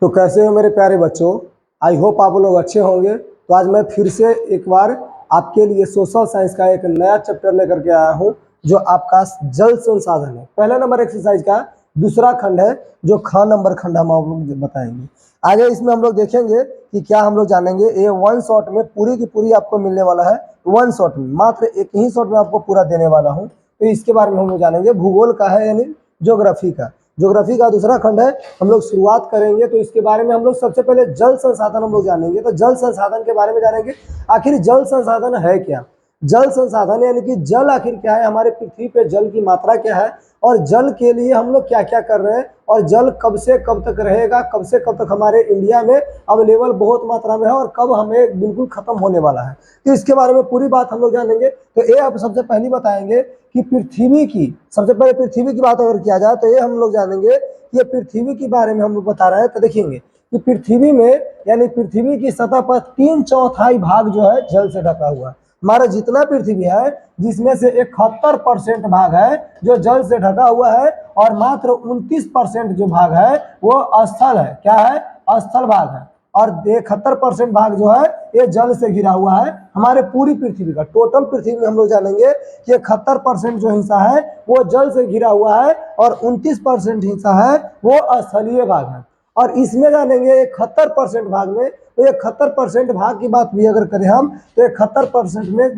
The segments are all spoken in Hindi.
तो कैसे हो मेरे प्यारे बच्चों। आई होप आप लोग अच्छे होंगे। तो आज मैं फिर से एक बार आपके लिए सोशल साइंस का एक नया चैप्टर लेकर के आया हूं, जो आपका जल संसाधन है। पहला नंबर एक्सरसाइज का दूसरा खंड है, जो ख नंबर खंड हम आप लोग बताएंगे। आगे इसमें हम लोग देखेंगे कि क्या हम लोग जानेंगे। ये वन शॉट में पूरी की पूरी आपको मिलने वाला है, वन शॉट में, मात्र एक ही शॉट में आपको पूरा देने वाला हूँ। तो इसके बारे में हम लोग जानेंगे। भूगोल का है, यानी ज्योग्राफी का। ज्योग्राफी का दूसरा खंड है, हम लोग शुरुआत करेंगे। तो इसके बारे में हम लोग सबसे पहले जल संसाधन हम लोग जानेंगे। तो जल संसाधन के बारे में जानेंगे, आखिर जल संसाधन है क्या। जल संसाधन यानी कि जल आखिर क्या है, हमारे पृथ्वी पे जल की मात्रा क्या है, और जल के लिए हम लोग क्या क्या कर रहे हैं, और जल कब से कब तक रहेगा, कब से कब तक हमारे इंडिया में अवेलेबल बहुत मात्रा में है, और कब हमें बिल्कुल खत्म होने वाला है। तो इसके बारे में पूरी बात हम लोग जानेंगे। तो ये आप सबसे पहली बताएंगे कि पृथ्वी की, सबसे पहले पृथ्वी की बात अगर किया जाए तो ये हम लोग जानेंगे कि ये पृथ्वी के बारे में हम लोग बता रहे हैं। तो देखेंगे कि पृथ्वी में, यानी पृथ्वी की सतह पर 3/4 भाग जो है जल से ढका हुआ है। हमारा जितना पृथ्वी है, जिसमें से 71% भाग है जो जल से ढका हुआ है, और मात्र 29% जो भाग है वो स्थल है। क्या है? स्थल भाग है। और 71% भाग जो है ये जल से घिरा हुआ है। हमारे पूरी पृथ्वी का टोटल पृथ्वी में हम लोग जानेंगे कि 71% जो हिस्सा है वो जल से घिरा हुआ है, और 29% हिस्सा है वो स्थलीय भाग है। और इसमें जानेंगे 71% भाग में, तो 71% भाग की बात भी अगर करें हम, तो 71% में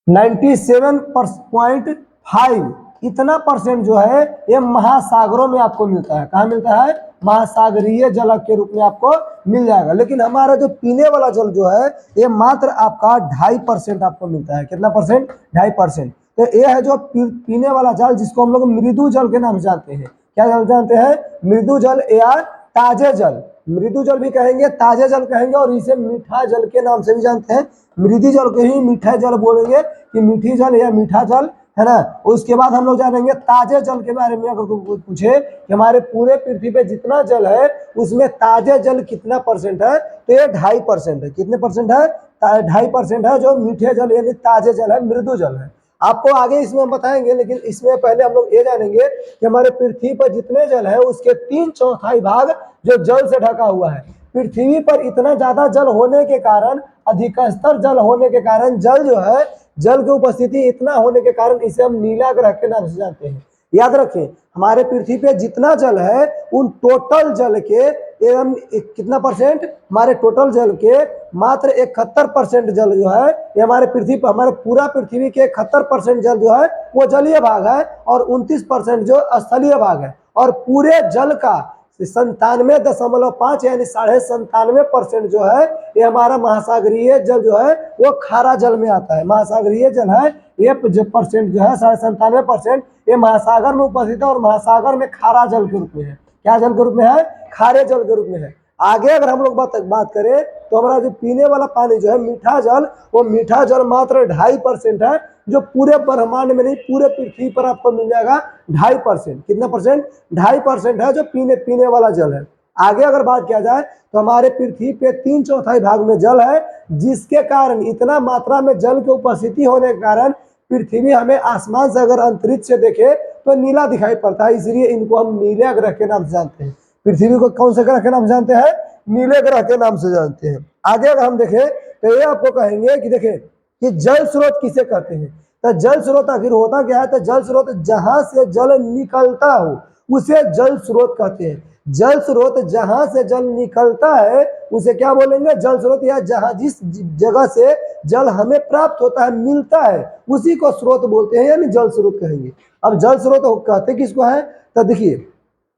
97.5 इतना परसेंट जो है ये महासागरों में आपको मिलता है। कहाँ मिलता है? महासागरीय जल के रूप में आपको मिल जाएगा। लेकिन हमारा जो पीने वाला जल जो है ये मात्र आपका 2.5% आपको मिलता है। कितना परसेंट? 2.5%। तो ये है जो पीने वाला जल, जिसको हम लोग मृदु जल के नाम से जानते हैं। क्या जल जानते हैं? मृदु जल या ताजे जल। मृदु जल भी कहेंगे, ताजे जल कहेंगे, और इसे मीठा जल के नाम से भी जानते हैं। मृदु जल को ही मीठा जल बोलेंगे, कि मीठी जल या मीठा जल, है ना। उसके बाद हम लोग जानेंगे ताजे जल के बारे में। अगर कोई पूछे कि हमारे पूरे पृथ्वी पे जितना जल है उसमें ताजे जल कितना परसेंट है, तो ये 2.5% है। कितने परसेंट है? 2.5% है जो मीठे जल यानी ताजे जल है, मृदु जल है। आपको आगे इसमें हम बताएंगे, लेकिन इसमें पहले हम लोग ये जानेंगे कि हमारे पृथ्वी पर जितने जल है उसके 3/4 भाग जो जल से ढका हुआ है। पृथ्वी पर इतना ज्यादा जल होने के कारण, अधिक स्तर जल होने के कारण, जल जो है, जल की उपस्थिति इतना होने के कारण इसे हम नीला ग्रह के नाम से जानते हैं। याद रखें, हमारे पृथ्वी पे जितना जल है उन टोटल जल के एवं कितना परसेंट? हमारे टोटल जल के मात्र 71% जल जो है ये हमारे पृथ्वी पर, हमारे पूरा पृथ्वी के 71% जल जो है वो जलीय भाग है, और 29% जो स्थलीय भाग है। और पूरे जल का 97.5 यानी 97.5% जो है ये हमारा महासागरीय जल जो है वो खारा जल में आता है। महासागरीय जल है ये परसेंट जो है 97.5% ये महासागर में उपस्थित है, और महासागर में खारा जल के रूप में है। क्या जल के रूप में है? खारे जल के रूप में है। आगे अगर हम लोग बात करें तो हमारा जो पीने वाला पानी जो है मीठा जल, वो मीठा जल मात्र 2.5% है, जो पूरे ब्रह्मांड में नहीं, पूरे पृथ्वी पर आपको मिल जाएगा 2.5%। कितना परसेंट? 2.5% है जो पीने वाला जल है। आगे अगर बात किया जाए तो हमारे पृथ्वी पे 3/4 भाग में जल है, जिसके कारण, इतना मात्रा में जल की उपस्थिति होने के कारण पृथ्वी हमें आसमान से अगर अंतरिक्ष से देखे तो नीला दिखाई पड़ता है। इसलिए इनको हम नीले ग्रह के नाम से जानते हैं। पृथ्वी को कौन से ग्रह के नाम से जानते हैं? नीले ग्रह के नाम से जानते हैं। आगे अगर हम देखें तो ये आपको कहेंगे कि देखें कि जल स्रोत किसे कहते हैं। तो जल स्रोत आखिर होता क्या है? तो जल स्रोत जहां से जल निकलता हो उसे जल स्रोत कहते हैं। जल स्रोत जहां से जल निकलता है उसे क्या बोलेंगे? जल स्रोत। या जहां, जिस जगह से जल हमें प्राप्त होता है, मिलता है, उसी को स्रोत बोलते हैं, यानी जल स्रोत कहेंगे। अब जल स्रोत कहते किसको है? तो देखिए,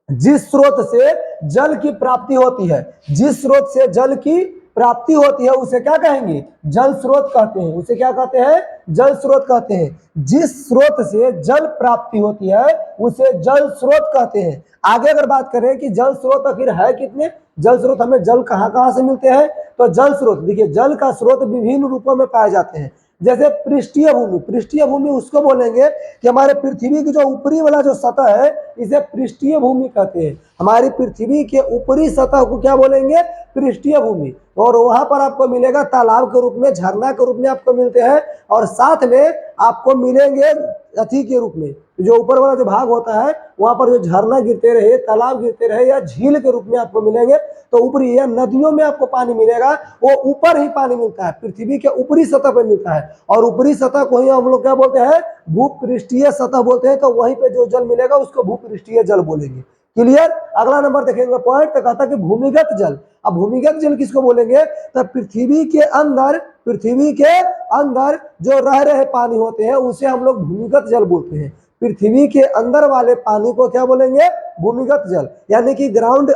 जिस स्रोत से जल की प्राप्ति होती है, जिस स्रोत से जल की प्राप्ति होती है उसे क्या कहेंगे? जल स्रोत कहते हैं। उसे क्या कहते हैं? जल स्रोत कहते हैं। जिस स्रोत से जल प्राप्ति होती है उसे जल स्रोत कहते हैं। आगे अगर बात करें कि जल स्रोत आखिर है कितने, जल स्रोत हमें जल कहाँ से मिलते हैं, तो जल स्रोत, देखिए, जल का स्रोत विभिन्न रूपों में पाए जाते हैं। जैसे पृष्ठीय भूमि, पृष्ठीय भूमि उसको बोलेंगे कि हमारे पृथ्वी की जो ऊपरी वाला जो सतह है इसे पृष्ठीय भूमि कहते हैं। हमारी पृथ्वी के ऊपरी सतह को क्या बोलेंगे, पृष्ठीय भूमि। और वहां पर आपको मिलेगा तालाब के रूप में, झरना के रूप में आपको मिलते हैं, और साथ में आपको मिलेंगे अति के रूप में, जो ऊपर वाला जो भाग होता है वहां पर जो झरना गिरते रहे, तालाब गिरते रहे, या झील के रूप में आपको मिलेंगे। तो ऊपरी या नदियों में आपको पानी मिलेगा, वो ऊपर ही पानी मिलता है, पृथ्वी के ऊपरी सतह पर मिलता है, और ऊपरी सतह को ही हम लोग क्या बोलते हैं, भूपृष्ठीय सतह बोलते हैं। तो वहीं पे जो जल मिलेगा उसको भूपृष्ठीय जल बोलेंगे। क्लियर। अगला नंबर देखेंगे पॉइंट, तो कहता है कि भूमिगत जल। अब भूमिगत जल किसको बोलेंगे, तो पृथ्वी के अंदर जो रह रहे पानी होते हैं उसे हम लोग भूमिगत जल बोलते हैं। पृथ्वी के अंदर वाले पानी को क्या बोलेंगे, भूमिगत जल। यानी कि ग्राउंड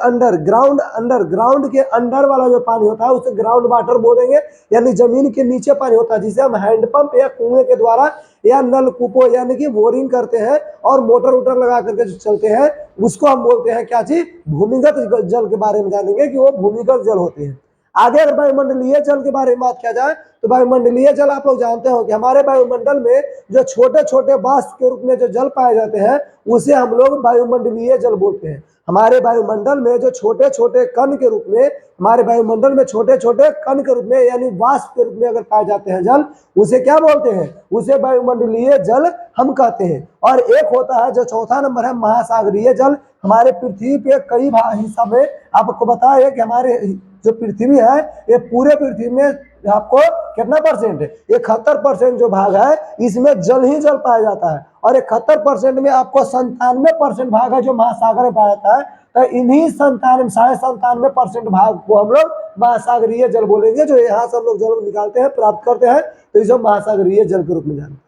ग्राउंड के अंडर वाला जो पानी होता है उसे ग्राउंड वाटर बोलेंगे, यानी जमीन के नीचे पानी होता है, जिसे हम हैंडपंप या कुएं के द्वारा या नलकूपों यानी कि बोरिंग करते हैं और मोटर वोटर लगा करके जो चलते हैं उसको हम बोलते हैं क्या चीज, भूमिगत जल के बारे में जानेंगे कि वो भूमिगत जल होते हैं। आगे अगर वायुमंडलीय जल के बारे में बात किया जाए तो वायुमंडलीय जल आप लोग जानते हो कि हमारे वायुमंडल में जो छोटे छोटे वाष्प के रूप में जो जल पाए जाते हैं उसे हम लोग वायुमंडलीय जल बोलते हैं। हमारे वायुमंडल में जो छोटे छोटे कण के रूप में, हमारे वायुमंडल में छोटे छोटे कण के रूप में यानी वाष्प के रूप में अगर पाए जाते हैं जल, उसे क्या बोलते हैं, उसे वायुमंडलीय जल हम कहते हैं। और एक होता है जो चौथा नंबर है महासागरीय जल। हमारे पृथ्वी पे कई हिस्सा में आपको बताया कि हमारे जो पृथ्वी है ये पूरे पृथ्वी में आपको कितना परसेंट, 71% जो भाग है इसमें जल ही जल पाया जाता है, और 71% में आपको 97% भाग है जो महासागर में पाया जाता है। तो इन्हीं 97.97% भाग को हम लोग महासागरीय जल बोलेंगे, जो यहाँ से हम लोग जल निकालते हैं, प्राप्त करते हैं, तो इसे महासागरीय जल के रूप में जानते हैं।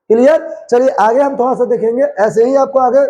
क्लियर। चलिए आगे हम थोड़ा सा देखेंगे, ऐसे ही आपको आगे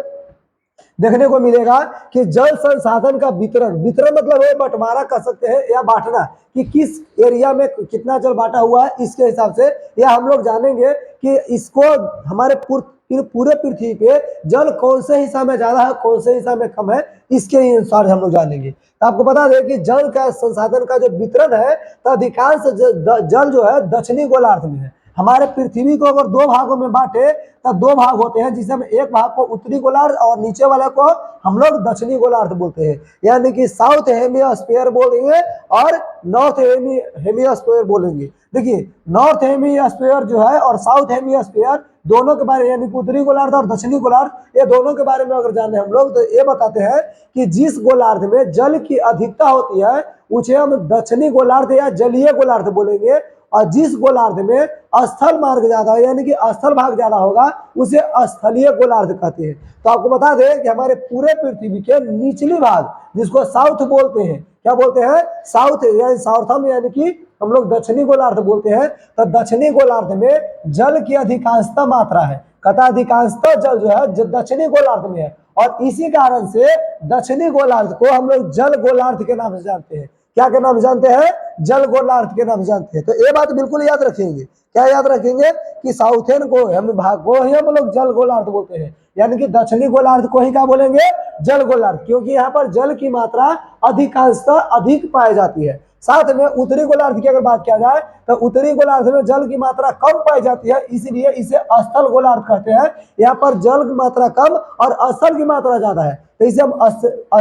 देखने को मिलेगा कि जल संसाधन का वितरण मतलब है बंटवारा कर सकते हैं या बांटना, कि किस एरिया में कितना जल बांटा हुआ है इसके हिसाब से, या हम लोग जानेंगे कि इसको हमारे पूरे पृथ्वी पे जल कौन से हिस्सा में ज्यादा है कौन से हिस्सा में कम है, इसके अनुसार हम लोग जानेंगे। तो आपको बता दें कि जल का संसाधन का जो वितरण है तो अधिकांश जल जो है दक्षिणी गोलार्ध में है। हमारे पृथ्वी को अगर दो भागों में बांटे तो दो भाग होते हैं, जिसमें एक भाग को उत्तरी गोलार्ध और नीचे वाले को हम लोग दक्षिणी गोलार्ध बोलते हैं, यानी कि साउथ हेमिस्फीयर बोलेंगे और नॉर्थ हेमिस्फीयर बोलेंगे। देखिए नॉर्थ हेमिस्फीयर जो है और साउथ हेमिस्फीयर दोनों के बारे में, यानी उत्तरी गोलार्ध और दक्षिणी गोलार्ध, ये दोनों के बारे में अगर जाने हम लोग तो ये बताते हैं कि जिस गोलार्ध में जल की अधिकता होती है उसे हम दक्षिणी गोलार्ध या जलीय गोलार्ध बोलेंगे, और जिस गोलार्ध में स्थल मार्ग ज्यादा है यानी कि स्थल भाग ज्यादा होगा उसे स्थलीय गोलार्ध कहते हैं। तो आपको बता दें कि हमारे पूरे पृथ्वी के निचली भाग जिसको साउथ बोलते हैं, क्या बोलते हैं, साउथ यानी साउथम, यानी कि हम लोग दक्षिणी गोलार्ध बोलते हैं। तो दक्षिणी गोलार्ध में जल की अधिकांशता मात्रा है, कथा अधिकांशता जल जो है दक्षिणी गोलार्ध में है, और इसी कारण से दक्षिणी गोलार्ध को हम लोग जल गोलार्ध के नाम से जानते हैं। क्या के नाम जानते हैं, जल गोलार्ध के नाम जानते हैं। तो ये बात बिल्कुल याद रखेंगे, क्या याद रखेंगे कि साउथर्न को हम भाग को ही हम लोग जल गोलार्ध बोलते हैं, यानी कि दक्षिणी गोलार्ध को ही क्या बोलेंगे, जल गोलार्ध, क्योंकि यहाँ पर जल की मात्रा अधिकांशतः अधिक पाई जाती है। साथ में उत्तरी गोलार्ध की अगर बात किया जाए तो उत्तरी गोलार्ध में जल की मात्रा कम पाई जाती है, इसलिए इसे स्थल गोलार्ध कहते हैं। यहाँ पर जल की मात्रा कम और स्थल की मात्रा ज्यादा है, तो इसे हम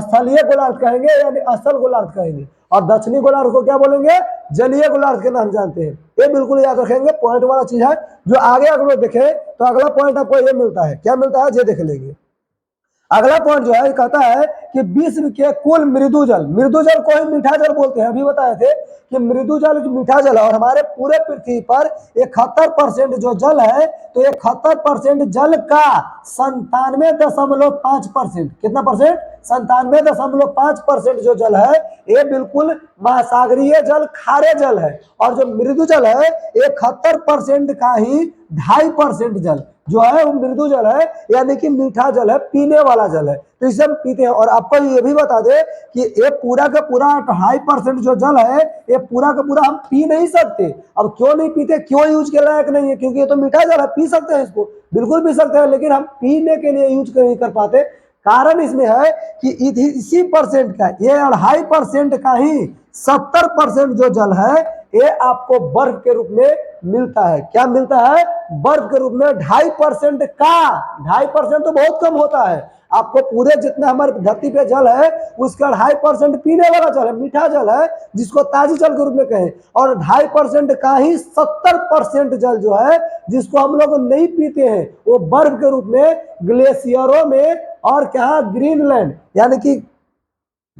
स्थलीय गोलार्ध कहेंगे यानी स्थल गोलार्ध कहेंगे, और दक्षिणी गोलार्ध को क्या बोलेंगे, जलीय गोलार्ध के नाम जानते हैं। ये बिल्कुल याद रखेंगे, पॉइंट वाला चीज है। जो आगे अगर देखें तो अगला पॉइंट आपको ये मिलता है, क्या मिलता है ये देख लेंगे। अगला पॉइंट जो है कहता है कि विश्व के कुल मृदुजल को ही मीठा जल बोलते हैं। अभी बताए थे कि मृदुजल मीठा जल, और हमारे पूरे पृथ्वी पर 71% जो जल है, तो 71% जल का 97.5%, कितना परसेंट, 97.5% जो जल है ये बिल्कुल महासागरीय जल खारे जल है, और जो मृदुजल है 71% का ही 2.5% जल जो है वो मृदु जल है, यानी कि मीठा जल है, पीने वाला जल है, तो इसे हम पीते हैं। और आपको ये भी बता दें कि ये पूरा का पूरा 2.5% जो जल है ये पूरा का पूरा हम पी नहीं सकते। अब क्यों नहीं पीते, क्यों यूज के लायक नहीं है, क्योंकि ये तो मीठा जल है, पी सकते हैं इसको, बिल्कुल पी सकते हैं, लेकिन हम पीने के लिए यूज नहीं कर पाते। कारण इसमें है कि इसी परसेंट का, ये 2.5% का ही 70% जो जल है ये आपको बर्फ के रूप में मिलता है। क्या मिलता है, बर्फ के रूप में 2.5% का, 2.5% तो बहुत कम होता है, आपको पूरे जितना हमारे धरती पे जल है उसका 2.5% पीने वाला जल है, मीठा जल है, जिसको ताजी जल के रूप में कहें, और 2.5% का ही 70% जल जो है जिसको हम लोग नहीं पीते हैं वो बर्फ के रूप में ग्लेशियरों में और क्या ग्रीनलैंड यानी कि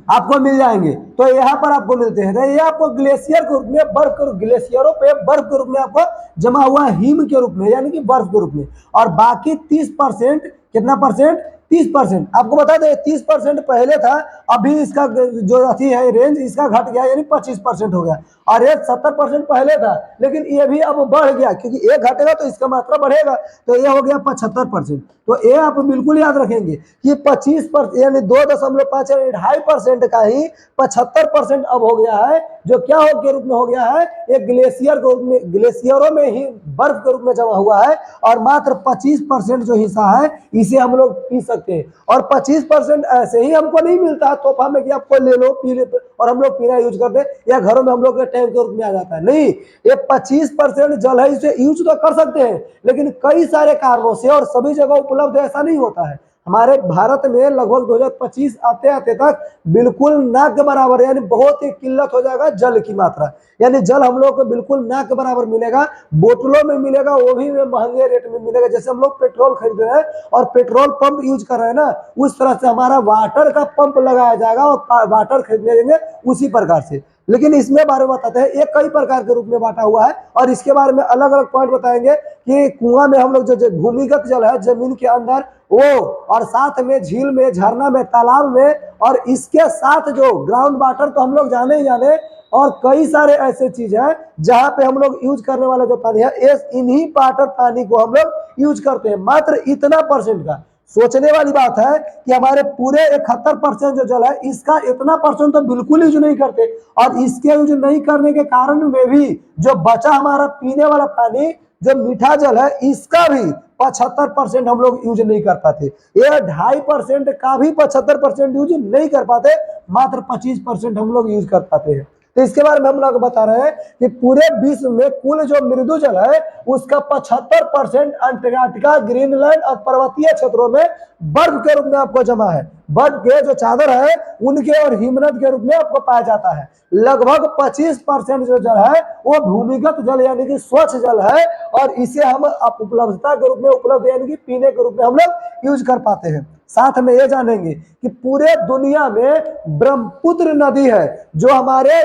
आपको मिल जाएंगे। तो यहाँ पर आपको मिलते हैं, तो ये आपको ग्लेशियर के रूप में बर्फ के ग्लेशियरों पे बर्फ के रूप में आपको जमा हुआ हिम के रूप में यानी कि बर्फ के रूप में। और बाकी 30% कितना परसेंट 30% आपको बता दें 30% पहले था, अभी इसका जो अथी है रेंज इसका घट गया यानी 25% हो गया। और ये 70% पहले था लेकिन ये भी अब बढ़ गया क्योंकि ये घटेगा तो इसका मात्रा बढ़ेगा, तो ये हो गया 75%। तो ये आप बिल्कुल याद रखेंगे कि 25% यानी 2.5 2.5% का ही 75% अब हो गया है, जो क्या हो के रूप में हो गया है एक ग्लेशियर के रूप में, ग्लेशियरों में ही बर्फ के रूप में जमा हुआ है। और मात्र 25% जो हिस्सा है इसे हम लोग पी सकते हैं। और 25% ऐसे ही हमको नहीं मिलता है तोहफा में कि आपको ले लो पी ले और हम लोग पीना यूज करते हैं या घरों में हम लोग के टैंक के रूप में आ जाता है, नहीं, ये 25% जल है, इसे यूज तो कर सकते हैं लेकिन कई सारे कारणों से और सभी जगह उपलब्ध ऐसा नहीं होता है। हमारे भारत में लगभग 2025 आते आते तक बिल्कुल ना के बराबर यानी बहुत ही किल्लत हो जाएगा जल की मात्रा, यानी जल हम लोग को बिल्कुल ना के बराबर मिलेगा, बोतलों में मिलेगा वो भी महंगे रेट में मिलेगा। जैसे हम लोग पेट्रोल खरीद रहे हैं और पेट्रोल पंप यूज कर रहे हैं ना, उस तरह से हमारा वाटर का पंप लगाया जाएगा और वाटर खरीदने देंगे उसी प्रकार से। लेकिन इसमें बारे में बताते हैं एक कई प्रकार के रूप में बांटा हुआ है और इसके बारे में अलग अलग पॉइंट बताएंगे कि कुआं में हम लोग जो भूमिगत जल है जमीन के अंदर वो, और साथ में झील में, झरना में, तालाब में, और इसके साथ जो ग्राउंड वाटर तो हम लोग जाने ही जाने, और कई सारे ऐसे चीज है जहां पे हम लोग यूज करने वाला जो पानी है इन्हीं वाटर पानी को हम लोग यूज करते हैं। मात्र इतना परसेंट का सोचने वाली बात है कि हमारे पूरे 71% जो जल है इसका इतना परसेंट तो बिल्कुल यूज नहीं करते, और इसके यूज नहीं करने के कारण में भी जो बचा हमारा पीने वाला पानी जो मीठा जल है इसका भी 75% हम लोग यूज नहीं कर पाते। ये 2.5% का भी 75% यूज नहीं कर पाते, मात्र 25% हम लोग यूज कर पाते हैं। तो इसके बारे में हम लोग बता रहे हैं कि पूरे विश्व में कुल जो मृदु जल है उसका 75% अंटार्कटिका, ग्रीनलैंड और पर्वतीय क्षेत्रों में बर्फ के रूप में आपको जमा है। बर्फ के जो चादर है उनके और हिमनद के रूप में आपको पाया जाता है। लगभग 25% जो जल है वो भूमिगत जल यानी कि स्वच्छ जल है, और इसे हम उपलब्धता के रूप में उपलब्ध यानी कि पीने के रूप में हम लोग यूज कर पाते हैं। साथ में ये जानेंगे कि पूरे दुनिया में ब्रह्मपुत्र नदी है जो हमारे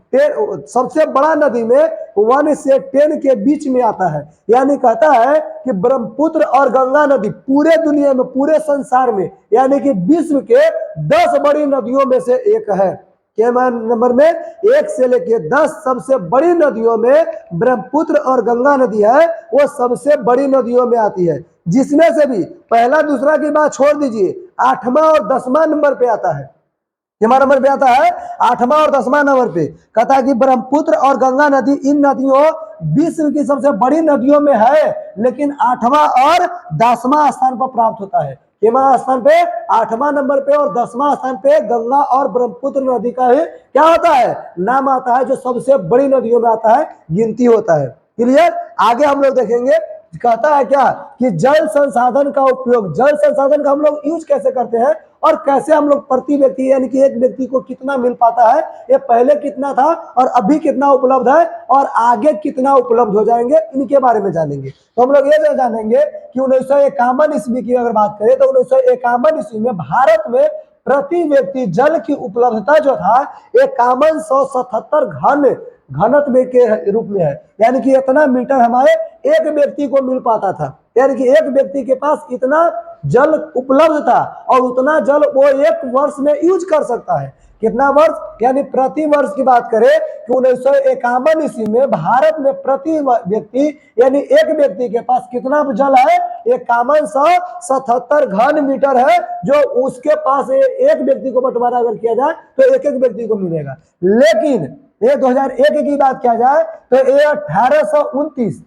सबसे बड़ा नदी में 1 से 10 के बीच में आता है, यानी कहता है कि ब्रह्मपुत्र और गंगा नदी पूरे दुनिया में, पूरे संसार में, यानी कि विश्व के 10 बड़ी नदियों में से एक है। के नंबर में 1 से लेके 10 सबसे बड़ी नदियों में ब्रह्मपुत्र और गंगा नदी है, वो सबसे बड़ी नदियों में आती है, जिसमें से भी पहला दूसरा की बात छोड़ दीजिए 8वां और 10वां नंबर पे आता है। हमारा नंबर पे आता है 8वां और 10वां नंबर पे, कहता है कि ब्रह्मपुत्र और गंगा नदी इन नदियों विश्व की सबसे बड़ी नदियों में है, लेकिन 8वां और 10वां स्थान पर प्राप्त होता है। केमा स्थान पे 8वां नंबर पे और 10वां स्थान पे गंगा और ब्रह्मपुत्र नदी का ही क्या होता है नाम आता है, जो सबसे बड़ी नदियों में आता है, गिनती होता है। क्लियर? आगे हम लोग देखेंगे, कहता है क्या कि जल संसाधन का उपयोग, जल संसाधन का हम लोग यूज कैसे करते हैं और कैसे हम लोग प्रति व्यक्ति यानी कि एक व्यक्ति को कितना मिल पाता है, ये पहले कितना था और अभी कितना उपलब्ध है और आगे कितना उपलब्ध हो जाएंगे, इनके बारे में जानेंगे। तो हम लोग ये जानेंगे कि 1951 ईस्वी की अगर बात करें तो 1951 ईस्वी में भारत में प्रति व्यक्ति जल की उपलब्धता जो था 5177 घनत्व के रूप में है, यानी कि इतना मीटर हमारे एक व्यक्ति को मिल पाता था, यानी कि एक व्यक्ति के पास इतना जल उपलब्ध था और उतना जल वो एक वर्ष में यूज कर सकता है। कितना वर्ष? यानी प्रति वर्ष की बात करें कि 1951 ईस्वी में भारत में प्रति व्यक्ति यानी एक व्यक्ति के पास कितना जल है 5177 घन मीटर है, जो उसके पास एक व्यक्ति को बंटवारा अगर किया जाए तो एक एक व्यक्ति को मिलेगा। लेकिन ये 2001 की बात किया जाए तो ये 1829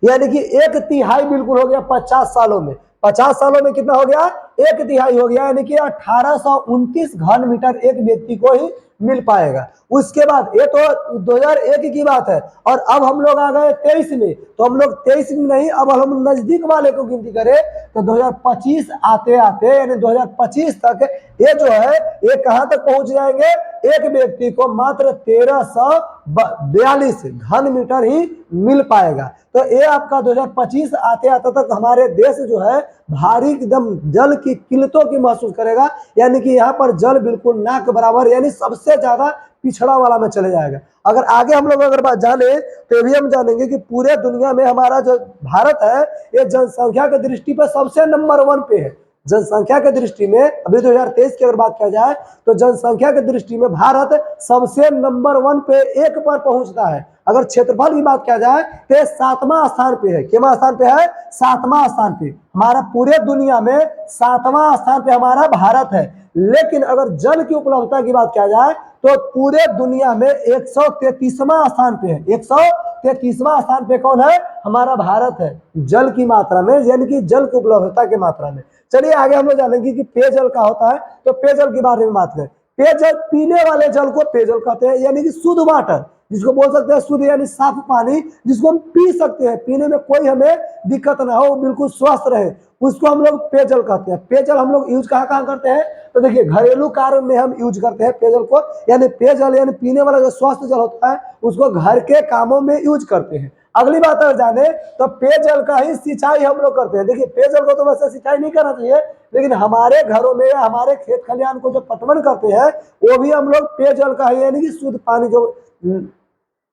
यानी कि 1/3 बिल्कुल हो गया 50 सालों में। 50 सालों में कितना हो गया? 1/3 हो गया, यानी कि 1829 घन मीटर एक व्यक्ति को ही मिल पाएगा। उसके बाद ये तो 2001 की बात है, और अब हम लोग आ गए 23 में, तो हम लोग 23 में नहीं, अब हम नजदीक वाले को गिनती करें तो 2025 आते आते यानी 2025 तक ये जो है ये कहां तक पहुंच जाएंगे, एक व्यक्ति को मात्र 1342 घन मीटर ही मिल पाएगा। तो ये आपका 2025 आते आते तक हमारे देश जो है भारी एकदम जल की किल्लतों की महसूस करेगा, यानी कि यहाँ पर जल बिल्कुल ना के बराबर यानी सबसे ज्यादा पिछड़ा वाला में चले जाएगा। अगर आगे हम लोग अगर बात जाने तो ये भी हम जानेंगे कि पूरे दुनिया में हमारा जो भारत है ये जनसंख्या की दृष्टि पर सबसे नंबर 1 पे है। जनसंख्या की दृष्टि में अभी 2023 की अगर बात किया जाए तो जनसंख्या की दृष्टि में भारत सबसे नंबर 1 पे 1 पर पहुंचता है। अगर क्षेत्रफल की बात किया जाए तो 7वां स्थान पे है। कितना स्थान पे है? 7वां स्थान पे। हमारा पूरे दुनिया में 7वां स्थान पे हमारा भारत है। लेकिन अगर जल की उपलब्धता की बात किया जाए तो पूरे दुनिया में 133वां स्थान पे है। 133वां स्थान पे कौन है? हमारा भारत है जल की मात्रा में, यानी कि जल की उपलब्धता की मात्रा में। चलिए आगे हम लोग जानेंगे कि पेयजल का होता है, तो पेयजल के बारे में बात करें। पेयजल पीने वाले जल को पेयजल कहते हैं, यानी कि शुद्ध वाटर जिसको बोल सकते हैं, शुद्ध यानी साफ पानी जिसको हम पी सकते हैं, पीने में कोई हमें दिक्कत ना हो, बिल्कुल स्वस्थ रहे, उसको हम लोग पेयजल कहते हैं। पेयजल हम लोग यूज कहाँ कहाँ करते हैं? तो देखिए घरेलू कार्य में हम यूज करते हैं पेयजल को, यानी पेयजल यानी पीने वाला जो स्वस्थ जल होता है उसको घर के कामों में यूज करते हैं। अगली बात अगर जाने तो पेयजल का ही सिंचाई हम लोग करते हैं। देखिए पेयजल को तो वैसे सिंचाई नहीं करना चाहिए, लेकिन हमारे घरों में या हमारे खेत खलिहान को जो पटवन करते हैं वो भी हम लोग पेयजल का ही यानी कि शुद्ध पानी जो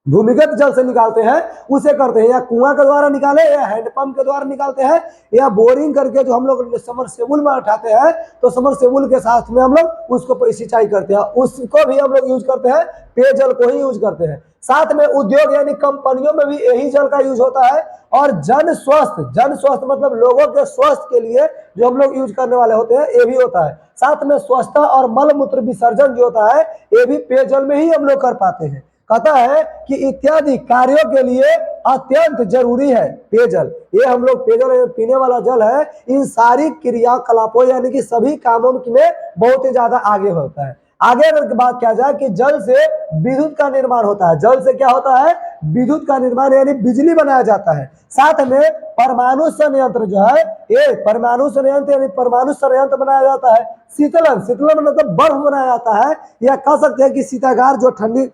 भूमिगत जल से निकालते हैं उसे करते हैं, या कुआं के द्वारा निकाले या हैंडपंप के द्वारा निकालते हैं या बोरिंग करके जो हम लोग समरसेबुल में उठाते हैं तो समरसेबुल के साथ में हम लोग उसको सिंचाई करते हैं, उसको भी हम लोग यूज करते हैं, पेयजल को ही यूज करते हैं। साथ में उद्योग यानी कंपनियों में भी यही जल का यूज होता है। और जन स्वास्थ्य मतलब लोगों के स्वास्थ्य के लिए जो हम लोग यूज करने वाले होते हैं ये भी होता है। साथ में स्वच्छता और मल मूत्र विसर्जन जो होता है ये भी पेयजल में ही हम लोग कर पाते हैं। कहता है कि इत्यादि कार्यों के लिए अत्यंत जरूरी है पेयजल। ये हम लोग पेयजल पीने वाला जल है, इन सारी क्रियाकलापों यानी कि सभी कामों में बहुत ही ज्यादा आगे होता है। आगे अगर बात किया जाए कि जल से विद्युत का निर्माण होता है, जल से क्या होता है? विद्युत का निर्माण यानी बिजली बनाया जाता है। साथ में परमाणु संयंत्र जो है ये परमाणु संयंत्र यानी परमाणु संयंत्र बनाया जाता है। शीतलन मतलब बर्फ बनाया जाता है, या कह सकते हैं कि शीतागार जो ठंडी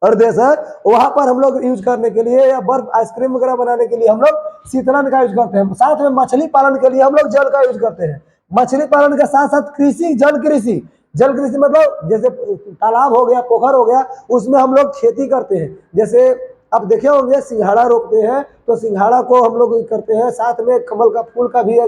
प्रदेश है वहां पर हम लोग यूज करने के लिए या बर्फ आइसक्रीम वगैरह बनाने के लिए हम लोग शीतलन का यूज करते हैं। साथ में मछली पालन के लिए हम लोग जल का यूज करते हैं। मछली पालन के साथ साथ कृषि जल कृषि मतलब जैसे तालाब हो गया, पोखर हो गया, उसमें हम लोग खेती करते हैं। जैसे आप देखे होंगे सिंघाड़ा रोपते हैं तो सिंघाड़ा को हम लोग करते हैं। साथ में कमल का फूल का भी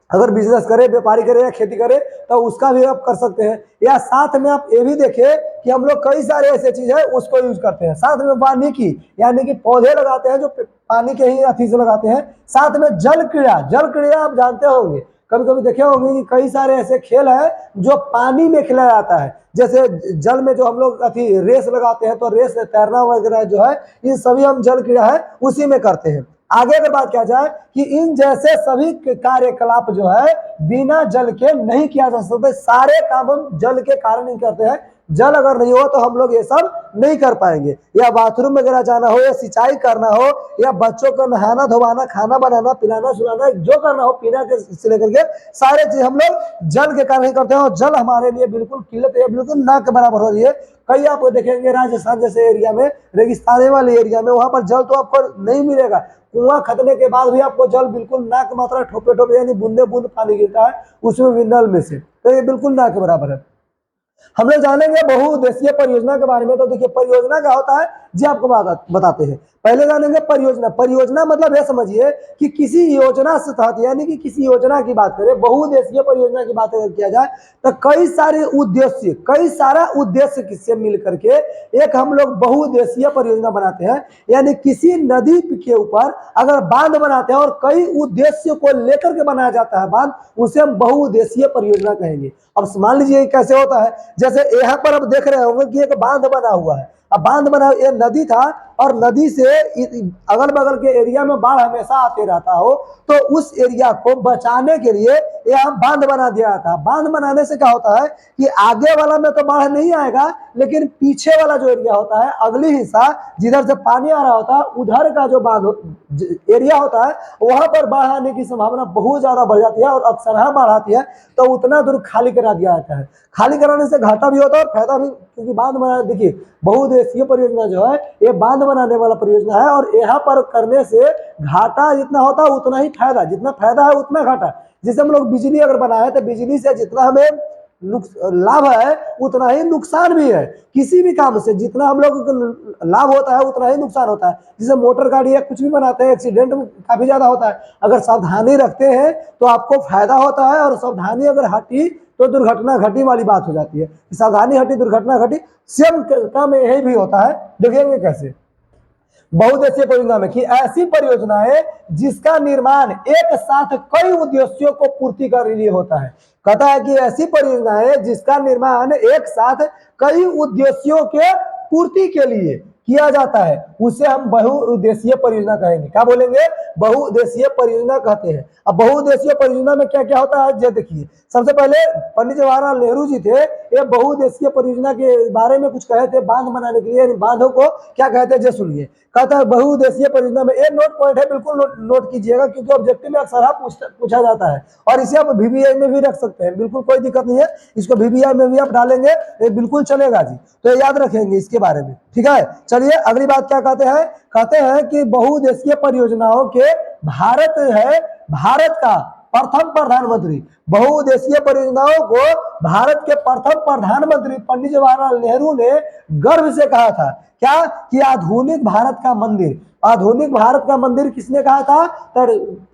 अगर बिजनेस करे, व्यापारी करे या खेती करे तो उसका भी आप कर सकते हैं। या साथ में आप ये भी देखें कि हम लोग कई सारे ऐसे चीज है उसको यूज करते हैं। साथ में वानिकी यानी कि पौधे लगाते हैं जो पानी के ही अथी से लगाते हैं। साथ में जल क्रीड़ा आप जानते होंगे, कभी कभी देखे होंगे कि कई सारे ऐसे खेल है जो पानी में खेला जाता है। जैसे जल में जो हम लोग अथी रेस लगाते हैं तो रेस तैरना वगैरह जो है ये सभी हम जल क्रीड़ा है उसी में करते हैं। आगे अगर बात किया जाए कि इन जैसे सभी कार्यकलाप जो है बिना जल के नहीं किया जा सकते, सारे काम हम जल के कारण ही करते हैं। जल अगर नहीं हो तो हम लोग ये सब नहीं कर पाएंगे। या बाथरूम वगैरह जाना हो, या सिंचाई करना हो, या बच्चों को नहाना धोवाना, खाना बनाना, पिलाना सुलाना, जो करना हो पीना के से लेकर के सारे चीज हम लोग जल के कारण ही करते हैं। और जल हमारे लिए बिल्कुल किल्लत है, बिल्कुल ना के बराबर हो रही है। कई आपको देखेंगे राजस्थान जैसे एरिया में, रेगिस्तानी वाले एरिया में, वहां पर जल तो आपको नहीं मिलेगा। कुआं खदने के बाद भी आपको जल बिल्कुल ना की मात्रा ठोपे ठोपे यानी बूंदे बूंद पानी गिरता है उसमें भी नल में से, तो ये बिल्कुल ना के बराबर है। हम लोग जानेंगे बहुउद्देशीय परियोजना के बारे में। तो देखिए परियोजना क्या होता है जी आपको बताते हैं। पहले जानेंगे परियोजना मतलब यह समझिए कि किसी योजना से तहत यानी कि किसी योजना की बात करें, बहुउद्देशीय परियोजना की बात अगर किया जाए तो कई सारा उद्देश्य किससे मिल करके एक हम लोग बहुउद्देशीय परियोजना बनाते हैं। यानी किसी नदी के ऊपर अगर बांध बनाते हैं और कई उद्देश्य को लेकर के बनाया जाता है बांध, उसे हम बहुउद्देशीय परियोजना कहेंगे। अब मान लीजिए कैसे होता है, जैसे यहाँ पर अब देख रहे होंगे कि एक बांध बना हुआ है। अब बांध बना, ये नदी था और नदी से अगल बगल के एरिया में बाढ़ हमेशा आते रहता हो, तो उस एरिया को बचाने के लिए यहाँ बांध बना दिया था। बांध बनाने से क्या होता है कि आगे वाला में तो बाढ़ नहीं आएगा, लेकिन पीछे वाला जो एरिया होता है, अगली हिस्सा जिधर से पानी आ रहा होता है, उधर का जो बांध एरिया होता है वहां पर बाढ़ आने की संभावना बहुत ज्यादा बढ़ जाती है, और अक्सर यहाँ बाढ़ आती है तो उतना दूर खाली करा दिया जाता है। खाली कराने से घाटा भी होता है और फायदा भी, क्योंकि बांध बना, देखिए बहुउद्देशीय परियोजना जो है ये बांध बनाने वाला परियोजना है, और यहाँ पर करने से घाटा जितना होता है उतना ही फायदा, जितना फायदा है उतना घाटा। जैसे हम लोग बिजली अगर बनाए तो बिजली से जितना हमें लाभ है उतना ही नुकसान भी है। किसी भी काम से जितना हम लोग को लाभ होता है उतना ही नुकसान होता है। जैसे मोटर गाड़ी या कुछ भी बनाते हैं, एक्सीडेंट काफी ज्यादा होता है। अगर सावधानी रखते हैं तो आपको फायदा होता है, और सावधानी अगर हटी तो दुर्घटना घटी वाली बात हो जाती है। सावधानी हटी दुर्घटना घटी, सेम काम यही भी होता है। देखिएंगे कैसे बहुउद्देशीय परियोजना में कि ऐसी परियोजनाएं जिसका निर्माण एक साथ कई उद्देश्यों को पूर्ति करने के लिए होता है। कहता है कि ऐसी परियोजनाएं जिसका निर्माण एक साथ कई उद्देश्यों के पूर्ति के लिए किया जाता है उसे हम बहुउद्देशीय परियोजना कहेंगे। क्या बोलेंगे? बहुउद्देशीय परियोजना कहते हैं। अब बहुउद्देशीय परियोजना में क्या क्या होता है ये देखिए। सबसे पहले पंडित जवाहरलाल नेहरू जी थे, ये बहुउद्देशीय परियोजना के बारे में कुछ कहे थे बांध बनाने के लिए, बांधों को क्या कहते हैं ये सुनिए। कहता है बहुउद्देशीय परियोजना में, ये नोट पॉइंट है, बिल्कुल नोट कीजिएगा, क्योंकि ऑब्जेक्टिव में अक्सर पूछा जाता है, और इसे आप VVI में भी रख सकते हैं, बिल्कुल कोई दिक्कत नहीं है। इसको VVI में भी आप डालेंगे ये बिल्कुल चलेगा जी, तो याद रखेंगे इसके बारे में, ठीक है। चलिए अगली बात क्या कहते हैं। कहते हैं कि बहुउद्देशीय परियोजनाओं के भारत है, भारत का प्रथम प्रधानमंत्री, बहुउद्देशीय परियोजनाओं को भारत के प्रथम प्रधानमंत्री पंडित जवाहरलाल नेहरू ने गर्व से कहा था क्या कि आधुनिक भारत का मंदिर। आधुनिक भारत का मंदिर किसने कहा था? तो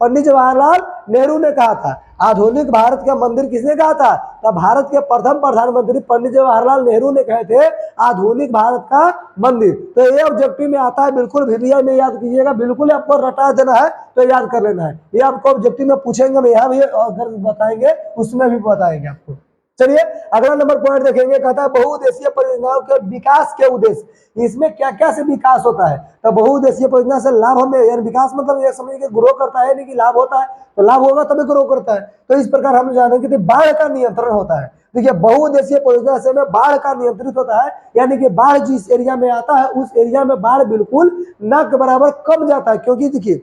पंडित जवाहरलाल नेहरू ने कहा था। आधुनिक भारत का मंदिर किसने कहा था? तो भारत के प्रथम प्रधानमंत्री पंडित जवाहरलाल नेहरू ने कहे थे आधुनिक भारत का मंदिर। तो ये ऑब्जेक्टिव में आता है, बिल्कुल VVI में याद कीजिएगा, बिल्कुल आपको रटा देना है तो याद कर लेना है। ये आपको ऑब्जेक्टिव में पूछेंगे, मैं यहाँ भी अगर बताएंगे उसमें भी बताएंगे आपको। चलिए अगला नंबर पॉइंट देखेंगे। कहता है बहुउद्देशीय परियोजनाओं के विकास के उद्देश्य, इसमें क्या क्या से विकास होता है। तो बहुउद्देशीय परियोजना से लाभ हमें, यानी विकास मतलब ये समझिए कि ग्रो करता है, नहीं कि लाभ होता है, तो लाभ होगा तभी ग्रो करता है। तो इस प्रकार हम जानेंगे कि बाढ़ का नियंत्रण होता है। देखिए बहुउद्देशीय परियोजना से में बाढ़ का नियंत्रित होता है, यानी कि बाढ़ जिस एरिया में आता है उस एरिया में बाढ़ बिल्कुल न के बराबर कम जाता है। क्योंकि देखिए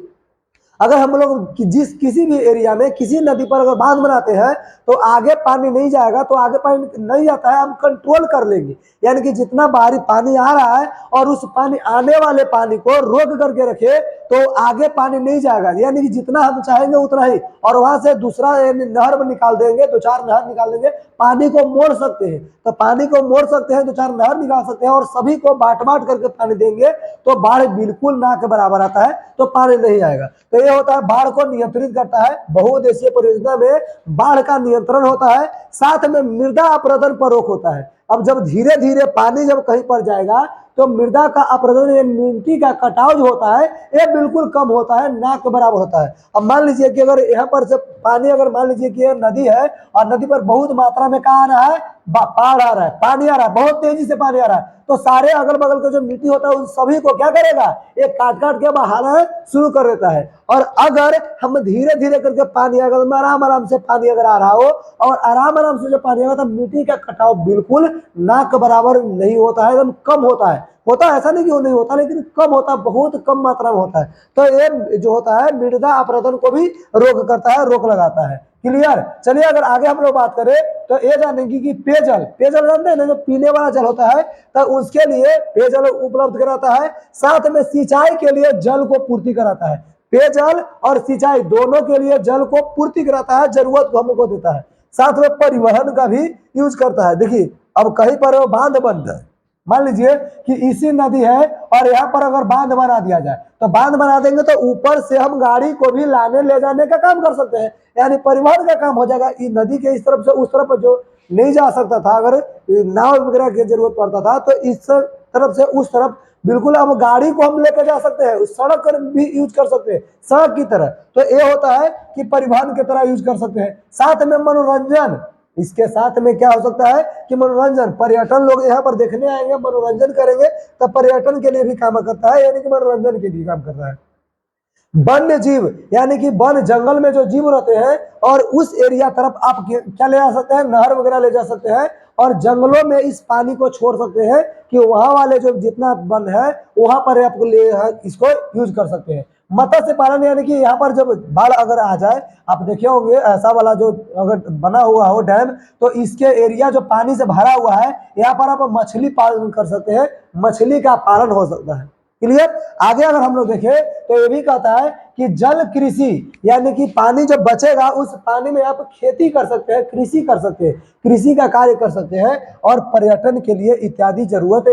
अगर हम लोग किसी भी एरिया में किसी नदी पर अगर बांध बनाते हैं तो आगे पानी नहीं जाएगा, तो आगे पानी नहीं जाता है, हम कंट्रोल कर लेंगे। यानी कि जितना बाहरी पानी आ रहा है और उस पानी आने वाले पानी को रोक करके रखे तो आगे पानी नहीं जाएगा। यानी कि जितना हम चाहेंगे उतना ही, और वहां से दूसरा नहर में निकाल देंगे, 2-4 नहर निकाल देंगे, पानी को मोड़ सकते हैं। तो पानी को मोड़ सकते हैं, 2-4 नहर निकाल सकते हैं, और सभी को बांट बांट करके पानी देंगे तो बाढ़ बिल्कुल ना के बराबर आता है, तो पानी नहीं आएगा। तो ये होता है बाढ़ को नियंत्रित करता है। बहुउद्देशीय परियोजना में बाढ़ का नियंत्रण होता है, साथ में मृदा अपरदन पर रोक होता है। अब जब धीरे धीरे पानी जब कहीं पर जाएगा तो मृदा का अपरदन, मिट्टी का कटाव जो होता है ये बिल्कुल कम होता है, ना के बराबर होता है। अब मान लीजिए कि अगर यहाँ पर से पानी, अगर मान लीजिए कि ये नदी है और नदी पर बहुत मात्रा में कहा आ रहा है, बाढ़ आ रहा है, पानी आ रहा है, बहुत तेजी से पानी आ रहा है, तो सारे अगल बगल के जो मिट्टी होता है उन सभी को क्या करेगा, एक काट काट के बहाना शुरू कर देता है। और अगर हम धीरे धीरे करके पानी, अगर आराम आराम से पानी अगर आ रहा हो और आराम आराम से जो पानी आएगा तो मिट्टी का कटाव बिल्कुल ना के बराबर नहीं होता है, एकदम कम होता है। होता है, ऐसा नहीं कि वो नहीं होता, लेकिन कम होता है, बहुत कम मात्रा में होता है। तो ये जो होता है मृदा अपरदन को भी रोक करता है, रोक लगाता है। क्लियर? चलिए अगर आगे हम लोग बात करें तो ये जानेंगे कि पेयजल, पेयजल जानते हैं ना, जो पीने वाला जल होता है, तो उसके लिए पेयजल उपलब्ध कराता है, साथ में सिंचाई के लिए जल को पूर्ति कराता है। पेयजल और सिंचाई दोनों के लिए जल को पूर्ति कराता है, जरूरत को हमको देता है, साथ में परिवहन का भी यूज करता है। देखिए अब कहीं पर बांध बन जाए, मान लीजिए कि इसी नदी है और यहाँ पर अगर बांध बना दिया जाए, तो बांध बना देंगे तो ऊपर से हम गाड़ी को भी लाने ले जाने का काम कर सकते हैं, यानी परिवहन का काम हो जाएगा। इस नदी के इस तरफ से उस तरफ जो नहीं जा सकता था, अगर नाव वगैरह की जरूरत पड़ता था, तो इस तरफ से उस तरफ बिल्कुल अब गाड़ी को हम लेकर जा सकते हैं, सड़क भी यूज कर सकते हैं सड़क की तरह। तो ये होता है कि परिवहन की तरह यूज कर सकते हैं। साथ में मनोरंजन, इसके साथ में क्या हो सकता है कि मनोरंजन, पर्यटन, लोग यहाँ पर देखने आएंगे, मनोरंजन करेंगे, तब पर्यटन के लिए भी काम करता है, यानी कि मनोरंजन के लिए काम करता है। वन्य जीव, यानी कि वन जंगल में जो जीव रहते हैं और उस एरिया तरफ आप क्या ले जा सकते हैं, नहर वगैरह ले जा सकते हैं और जंगलों में इस पानी को छोड़ सकते हैं कि वहां वाले जो जितना वन है वहां पर आप इसको यूज कर सकते हैं। मत्स्य पालन, यानी कि यहाँ पर जब बाढ़ अगर आ जाए, आप देखे होंगे ऐसा वाला जो अगर बना हुआ हो डैम, तो इसके एरिया जो पानी से भरा हुआ है, यहाँ पर आप मछली पालन कर सकते हैं, मछली का पालन हो सकता है। क्लियर। आगे अगर हम लोग देखें तो ये भी कहता है कि जल कृषि, यानी कि पानी जब बचेगा उस पानी में आप खेती कर सकते हैं, कृषि कर सकते हैं, कृषि का कार्य कर सकते हैं और पर्यटन के लिए इत्यादि जरूरत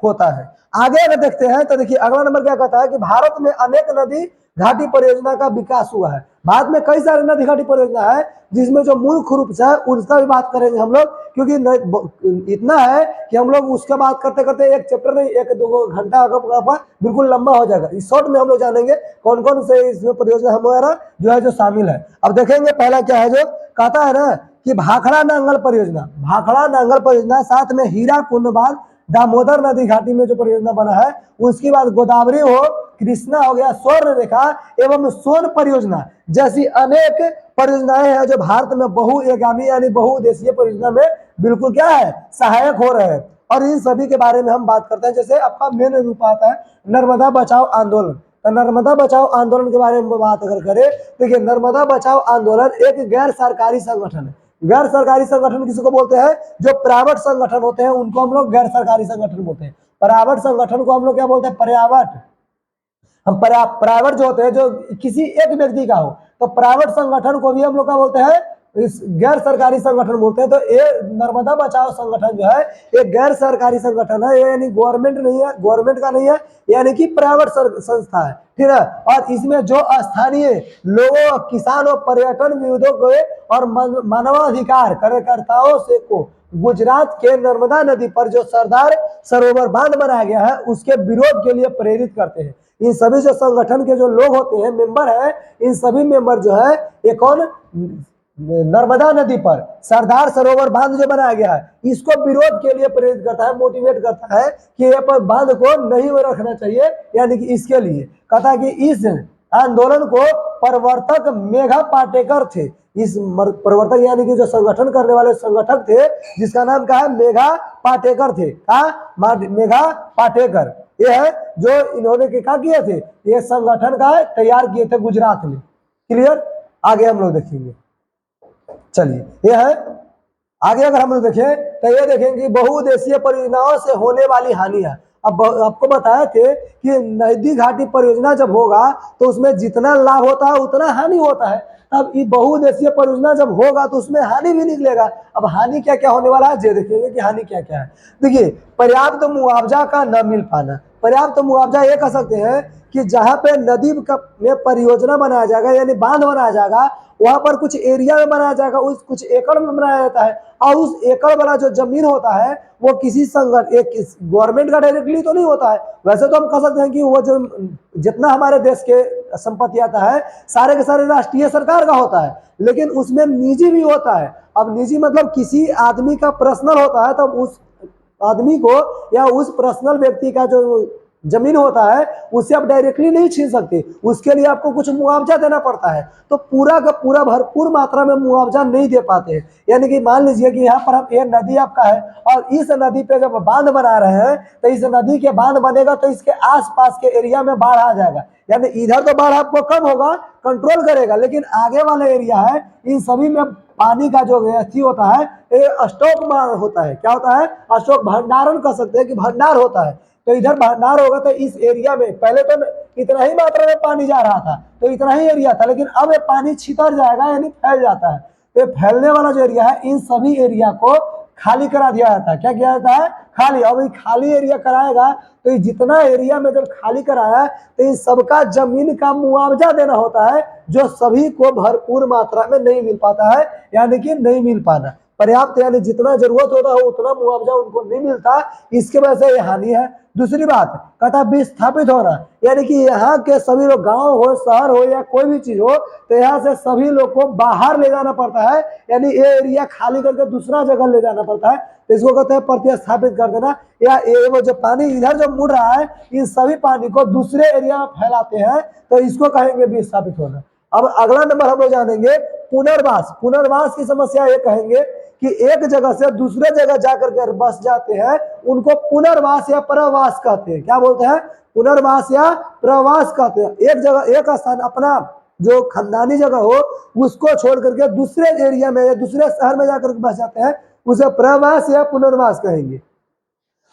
होता है। आगे अगर देखते हैं तो देखिए अगला नंबर क्या कहता है कि भारत में अनेक नदी घाटी परियोजना का विकास हुआ है। भारत में कई सारे नदी घाटी परियोजना है, जिसमें जो मुख्य रूप से है उसका भी बात करेंगे हम लोग, क्योंकि इतना है कि हम लोग उसका बात करते करते एक चैप्टर नहीं, एक दो घंटा बिल्कुल लंबा हो जाएगा। इस शॉर्ट में हम लोग जानेंगे कौन कौन से इसमें परियोजना हमारा जो है जो शामिल है। अब देखेंगे पहला क्या है, जो कहता है ना कि भाखड़ा नांगल परियोजना, भाखड़ा नांगल परियोजना, साथ में हीरा कुंड बांध दामोदर नदी घाटी में जो परियोजना बना है, उसके बाद गोदावरी हो, कृष्णा हो गया, स्वर्ण रेखा एवं सोन परियोजना जैसी अनेक परियोजनाएं हैं जो भारत में बहुआगामी यानी बहुउद्देशीय परियोजना में बिल्कुल क्या है, सहायक हो रहे हैं। और इन सभी के बारे में हम बात करते हैं। जैसे आपका मेन रूप आता है नर्मदा बचाओ आंदोलन, तो नर्मदा बचाओ आंदोलन के बारे में बात अगर करें, देखिए नर्मदा बचाओ आंदोलन एक गैर सरकारी संगठन है। गैर सरकारी संगठन किसको बोलते हैं, जो प्राइवेट संगठन होते हैं उनको हम लोग गैर सरकारी संगठन बोलते हैं। प्राइवेट संगठन को हम लोग क्या बोलते हैं, पर्यावट। हम प्राइवेट जो होते हैं जो किसी एक व्यक्ति का हो, तो प्राइवेट संगठन को भी हम लोग क्या बोलते हैं, इस गैर सरकारी संगठन बोलते हैं। तो ये नर्मदा बचाओ संगठन जो है ये गैर सरकारी संगठन है, यानी गवर्नमेंट नहीं है, गवर्नमेंट का नहीं है, यानी कि प्राइवेट संस्था है, ठीक है। और इसमें जो स्थानीय लोगों, किसानों, पर्यटन विविधों को और मानवाधिकार कार्यकर्ताओं से को गुजरात के नर्मदा नदी पर जो सरदार सरोवर बांध बनाया गया है उसके विरोध के लिए प्रेरित करते हैं। इन सभी जो संगठन के जो लोग होते हैं, मेंबर हैं, इन सभी मेंबर जो है ये कौन, नर्मदा नदी पर सरदार सरोवर बांध जो बनाया गया है इसको विरोध के लिए प्रेरित करता है, मोटिवेट करता है कि ये पर बांध को नहीं रखना चाहिए, यानी कि इसके लिए कहता है कि इस आंदोलन को प्रवर्तक मेघा पाटेकर थे। इस प्रवर्तक यानी कि जो संगठन करने वाले संगठक थे जिसका नाम क्या है, मेघा पाटेकर थे। मेघा पाटेकर ये है जो इन्होंने क्या किए थे, ये संगठन का तैयार किए थे गुजरात में। क्लियर। आगे हम लोग देखेंगे, चलिए ये है। आगे अगर हम लोग देखें तो ये देखेंगे बहुउद्देशीय परियोजनाओं से होने वाली हानियां। अब आपको बताए थे कि नदी घाटी परियोजना जब होगा तो उसमें जितना लाभ होता है उतना हानि होता है। अब ये बहुउद्देशीय परियोजना जब होगा तो उसमें हानि भी निकलेगा। अब हानि क्या क्या होने वाला है, ये देखेंगे कि हानि क्या क्या है। देखिए पर्याप्त मुआवजा का न मिल पाना। पर्याप्त मुआवजा ये कह सकते हैं कि जहाँ पे नदी में परियोजना बनाया जाएगा यानी बांध बनाया जाएगा, वहां पर कुछ एरिया में बनाया जाएगा, उस कुछ एकड़ में बनाया जाता है, और उस एकड़ वाला जो जमीन होता है वो किसी एक गवर्नमेंट का डायरेक्टली तो नहीं होता है। वैसे तो हम कह सकते हैं कि वो जो जितना हमारे देश के संपत्ति आता है सारे के सारे राष्ट्रीय सरकार का होता है, लेकिन उसमें निजी भी होता है। अब निजी मतलब किसी आदमी का पर्सनल होता है, तब उस आदमी को या उस पर्सनल व्यक्ति का जो जमीन होता है उससे आप डायरेक्टली नहीं छीन सकते, उसके लिए आपको कुछ मुआवजा देना पड़ता है। तो पूरा का पूरा भरपूर मात्रा में मुआवजा नहीं दे पाते हैं। यानी कि मान लीजिए कि यहाँ पर ये नदी आपका है और इस नदी पे जब बांध बना रहे हैं तो इस नदी के बांध बनेगा तो इसके आसपास के एरिया में बाढ़ आ जाएगा, यानी इधर तो बाढ़ आपको कम होगा, कंट्रोल करेगा, लेकिन आगे वाले एरिया है इन सभी में पानी का जो व्यवस्था होता है ये स्टॉक होता है। क्या होता है, स्टॉक भंडारण कर सकते हैं कि भंडार होता है। तो इधर भंडार होगा तो इस एरिया में पहले तो इतना ही मात्रा में पानी जा रहा था, तो इतना ही एरिया था, लेकिन अब ये पानी छितर जाएगा यानी फैल जाता है। तो फैलने वाला जो एरिया है इन सभी एरिया को खाली करा दिया जाता है। क्या किया जाता है, खाली। अब ये खाली एरिया कराएगा तो ये जितना एरिया में जब खाली कराया तो इन सबका जमीन का मुआवजा देना होता है, जो सभी को भरपूर मात्रा में नहीं मिल पाता है, यानी कि नहीं मिल पाना। पर्याप्त यानी जितना जरूरत होता है उतना मुआवजा उनको नहीं मिलता, इसके वजह से ये हानि है। दूसरी बात कहता विस्थापित होना, यानी कि यहाँ के सभी लोग, गांव हो शहर हो या कोई भी चीज हो, तो यहाँ से सभी लोग को बाहर ले जाना पड़ता है, यानी ये एरिया खाली करके दूसरा जगह ले जाना पड़ता है, तो इसको कहते हैं प्रतिस्थापित कर देना। या वो जो पानी इधर जो मुड़ रहा है, इन सभी पानी को दूसरे एरिया में फैलाते हैं, तो इसको कहेंगे विस्थापित होना। अब अगला नंबर हम लोग जानेंगे पुनर्वास। पुनर्वास की समस्या ये कहेंगे कि एक जगह से दूसरे जगह जाकर के बस जाते हैं, उनको पुनर्वास या प्रवास कहते हैं। क्या बोलते हैं? पुनर्वास या प्रवास कहते हैं। एक जगह एक स्थान अपना जो खानदानी जगह हो उसको छोड़ करके दूसरे एरिया में या दूसरे शहर में जाकर बस जाते हैं, उसे प्रवास या पुनर्वास कहेंगे।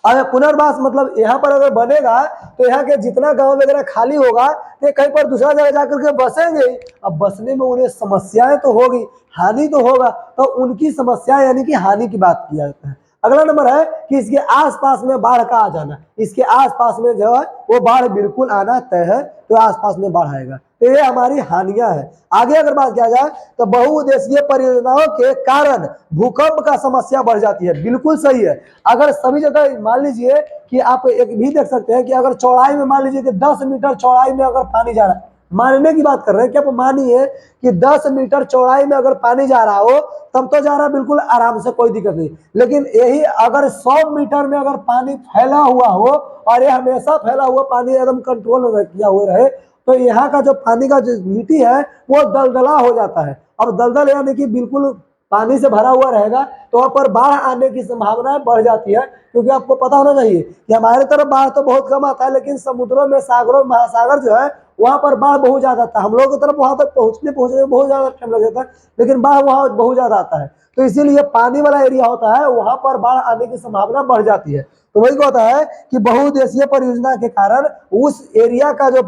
अब पुनर्वास मतलब यहाँ पर अगर बनेगा तो यहाँ के जितना गांव वगैरह खाली होगा तो कहीं पर दूसरा जगह जाकर के बसेंगे। अब बसने में उन्हें समस्याएं तो होगी, हानि तो होगा, तो उनकी समस्या यानी कि हानि की बात किया जाता है। अगला नंबर है कि इसके आसपास में बाढ़ का आ जाना। इसके आसपास में जो है वो बाढ़ बिल्कुल आना तय है, तो आसपास में बाढ़ आएगा, तो ये हमारी हानियां है। आगे अगर बात किया जाए तो बहुउद्देशीय परियोजनाओं के कारण भूकंप का समस्या बढ़ जाती है। बिल्कुल सही है। अगर सभी जगह मान लीजिए कि आप एक भी देख सकते हैं कि अगर चौड़ाई में मान लीजिए कि 10 मीटर चौड़ाई में अगर पानी जा रहा है, मानने की बात कर रहे हैं कि आप मानिए कि 10 मीटर चौड़ाई में अगर पानी जा रहा हो, तब तो जा रहा है बिल्कुल आराम से, कोई दिक्कत नहीं। लेकिन यही अगर 100 मीटर में अगर पानी फैला हुआ हो और ये हमेशा फैला हुआ पानी एकदम कंट्रोल में किया हुआ रहे, तो यहाँ का जो पानी का जो मिट्टी है वो दलदला हो जाता है। अब दलदल यानी कि बिल्कुल पानी से भरा हुआ रहेगा, तो वहां पर बाढ़ आने की संभावना बढ़ जाती है। क्योंकि आपको पता होना चाहिए कि हमारे तरफ बाढ़ तो बहुत कम आता है, लेकिन समुद्रों में, सागरों, महासागर जो है वहां पर बाढ़ बहुत ज्यादा आता है। हम लोगों की तरफ वहां तक पहुंचने में बहुत ज्यादा टाइम लग जाता है, लेकिन बाढ़ वहां बहुत ज्यादा आता है। तो इसीलिए पानी वाला एरिया होता है, वहां पर बाढ़ आने की संभावना बढ़ जाती है। तो वही होता है कि बहुउद्देशीय परियोजना के कारण उस एरिया का जो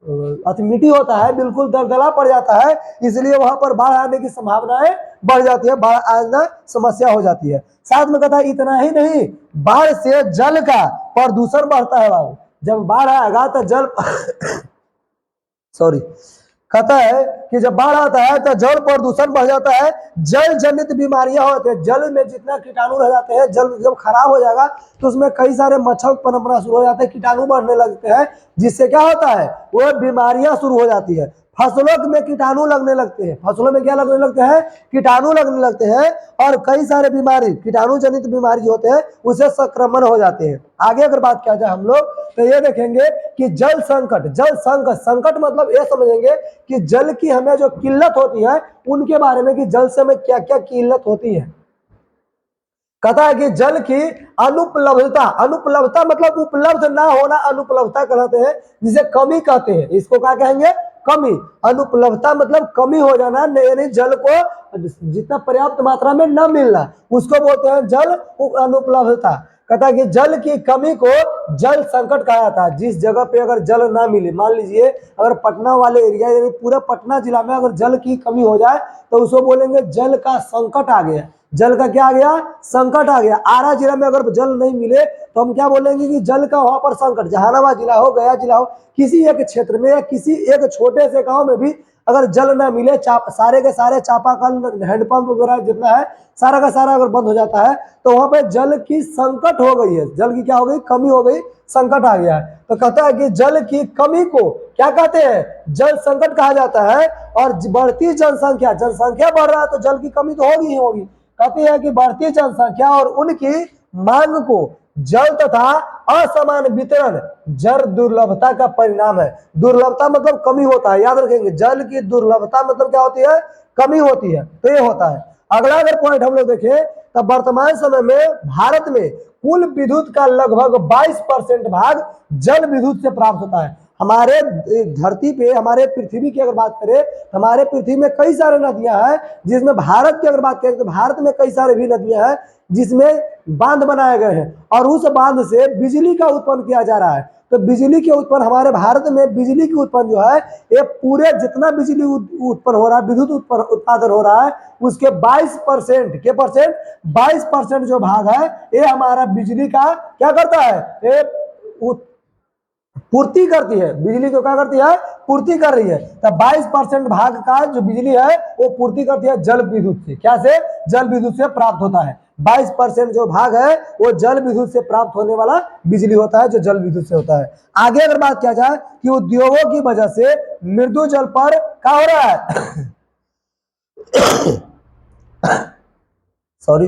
मिट्टी होता है बिल्कुल दलदला पड़ जाता है, इसलिए वहां पर बाढ़ आने की संभावनाएं बढ़ जाती है, बाढ़ आना समस्या हो जाती है। साथ में कहता है इतना ही नहीं, बाढ़ से जल का प्रदूषण बढ़ता है। बाबू जब बाढ़ आएगा तो जल सॉरी कहता है कि जब बाढ़ आता है तो जल प्रदूषण बढ़ जाता है, जल जनित बीमारियां होती है। जल में जितना कीटाणु रह जाते हैं, जल जब खराब हो जाएगा तो उसमें कई सारे मच्छर पनपना शुरू हो जाते हैं, कीटाणु बढ़ने लगते हैं, जिससे क्या होता है वो बीमारियां शुरू हो जाती है। फसलों में कीटाणु लगने लगते हैं, फसलों में क्या लगने लगते हैं? कीटाणु लगने लगते हैं, और कई सारे बीमारी, कीटाणु जनित बीमारी जो होते हैं उसे संक्रमण हो जाते हैं। आगे अगर बात किया जाए हम लोग तो ये देखेंगे कि जल संकट, जल संकट, संकट मतलब ये समझेंगे कि जल की हमें जो किल्लत होती है उनके बारे में, कि जल से हमें क्या क्या किल्लत होती है। कहता है कि जल की अनुपलब्धता, अनुपलब्धता मतलब उपलब्ध ना होना, अनुपलब्धता कहते हैं, जिसे कमी कहते हैं। इसको क्या कहेंगे? कमी। अनुपलब्धता मतलब कमी हो जाना, यानी जल को जितना पर्याप्त मात्रा में न मिलना, उसको बोलते हैं जल अनुपलब्धता। कहता है कि जल की कमी को जल संकट कहा जाता है। जिस जगह पे अगर जल ना मिले, मान लीजिए अगर पटना वाले एरिया यानी पूरा पटना जिला में अगर जल की कमी हो जाए तो उसको बोलेंगे जल का संकट आ गया। जल का क्या आ गया? संकट आ गया। आरा जिला में अगर जल नहीं मिले तो हम क्या बोलेंगे कि जल का वहां पर संकट। जहानाबाद जिला हो, गया जिला हो, किसी एक क्षेत्र में या किसी एक छोटे से गांव में भी अगर जल ना मिले, सारे के सारे चापाकल, हैंडपंप वगैरह जितना है सारा का सारा अगर बंद हो जाता है, तो वहां पे जल की संकट हो गई है। जल की क्या हो गई? कमी हो गई, संकट आ गया है। तो कहता है कि जल की कमी को क्या कहते हैं? जल संकट कहा जाता है। और बढ़ती जनसंख्या, जनसंख्या बढ़ रहा है तो जल की कमी तो होगी ही होगी। कहते हैं कि बढ़ती जनसंख्या और उनकी मांग को जल तथा असमान वितरण जल दुर्लभता का परिणाम है। दुर्लभता मतलब कमी होता है, याद रखेंगे। जल की दुर्लभता मतलब क्या होती है? कमी होती है, तो ये होता है। अगला अगर पॉइंट हम लोग देखें तो वर्तमान समय में भारत में कुल विद्युत का लगभग 22% भाग जल विद्युत से प्राप्त होता है। हमारे धरती पे, हमारे पृथ्वी की अगर बात करें तो हमारे पृथ्वी में कई सारे नदियां हैं, जिसमें भारत की अगर बात करें तो भारत में कई सारे भी नदियां हैं जिसमें बांध बनाए गए हैं, और उस बांध से बिजली का उत्पन्न किया जा रहा है। तो बिजली के उत्पन्न, हमारे भारत में बिजली की उत्पन्न जो है, ये पूरे जितना बिजली उत्पन्न हो रहा है, विद्युत उत्पादन हो रहा है, उसके 22% के परसेंट 22% जो भाग है ये हमारा बिजली का क्या करता है? ये पूर्ति करती है, बिजली को क्या करती है, पूर्ति कर रही है। तो 22% भाग का जो बिजली है वो पूर्ति करती है जल विद्युत से। क्या से? जल विद्युत से प्राप्त होता है। 22% जो भाग है वो जल विद्युत से प्राप्त होने वाला बिजली होता है, जो जल विद्युत से होता है। आगे अगर बात किया जाए कि उद्योगों की वजह से मृदु जल पर क्या हो रहा है सॉरी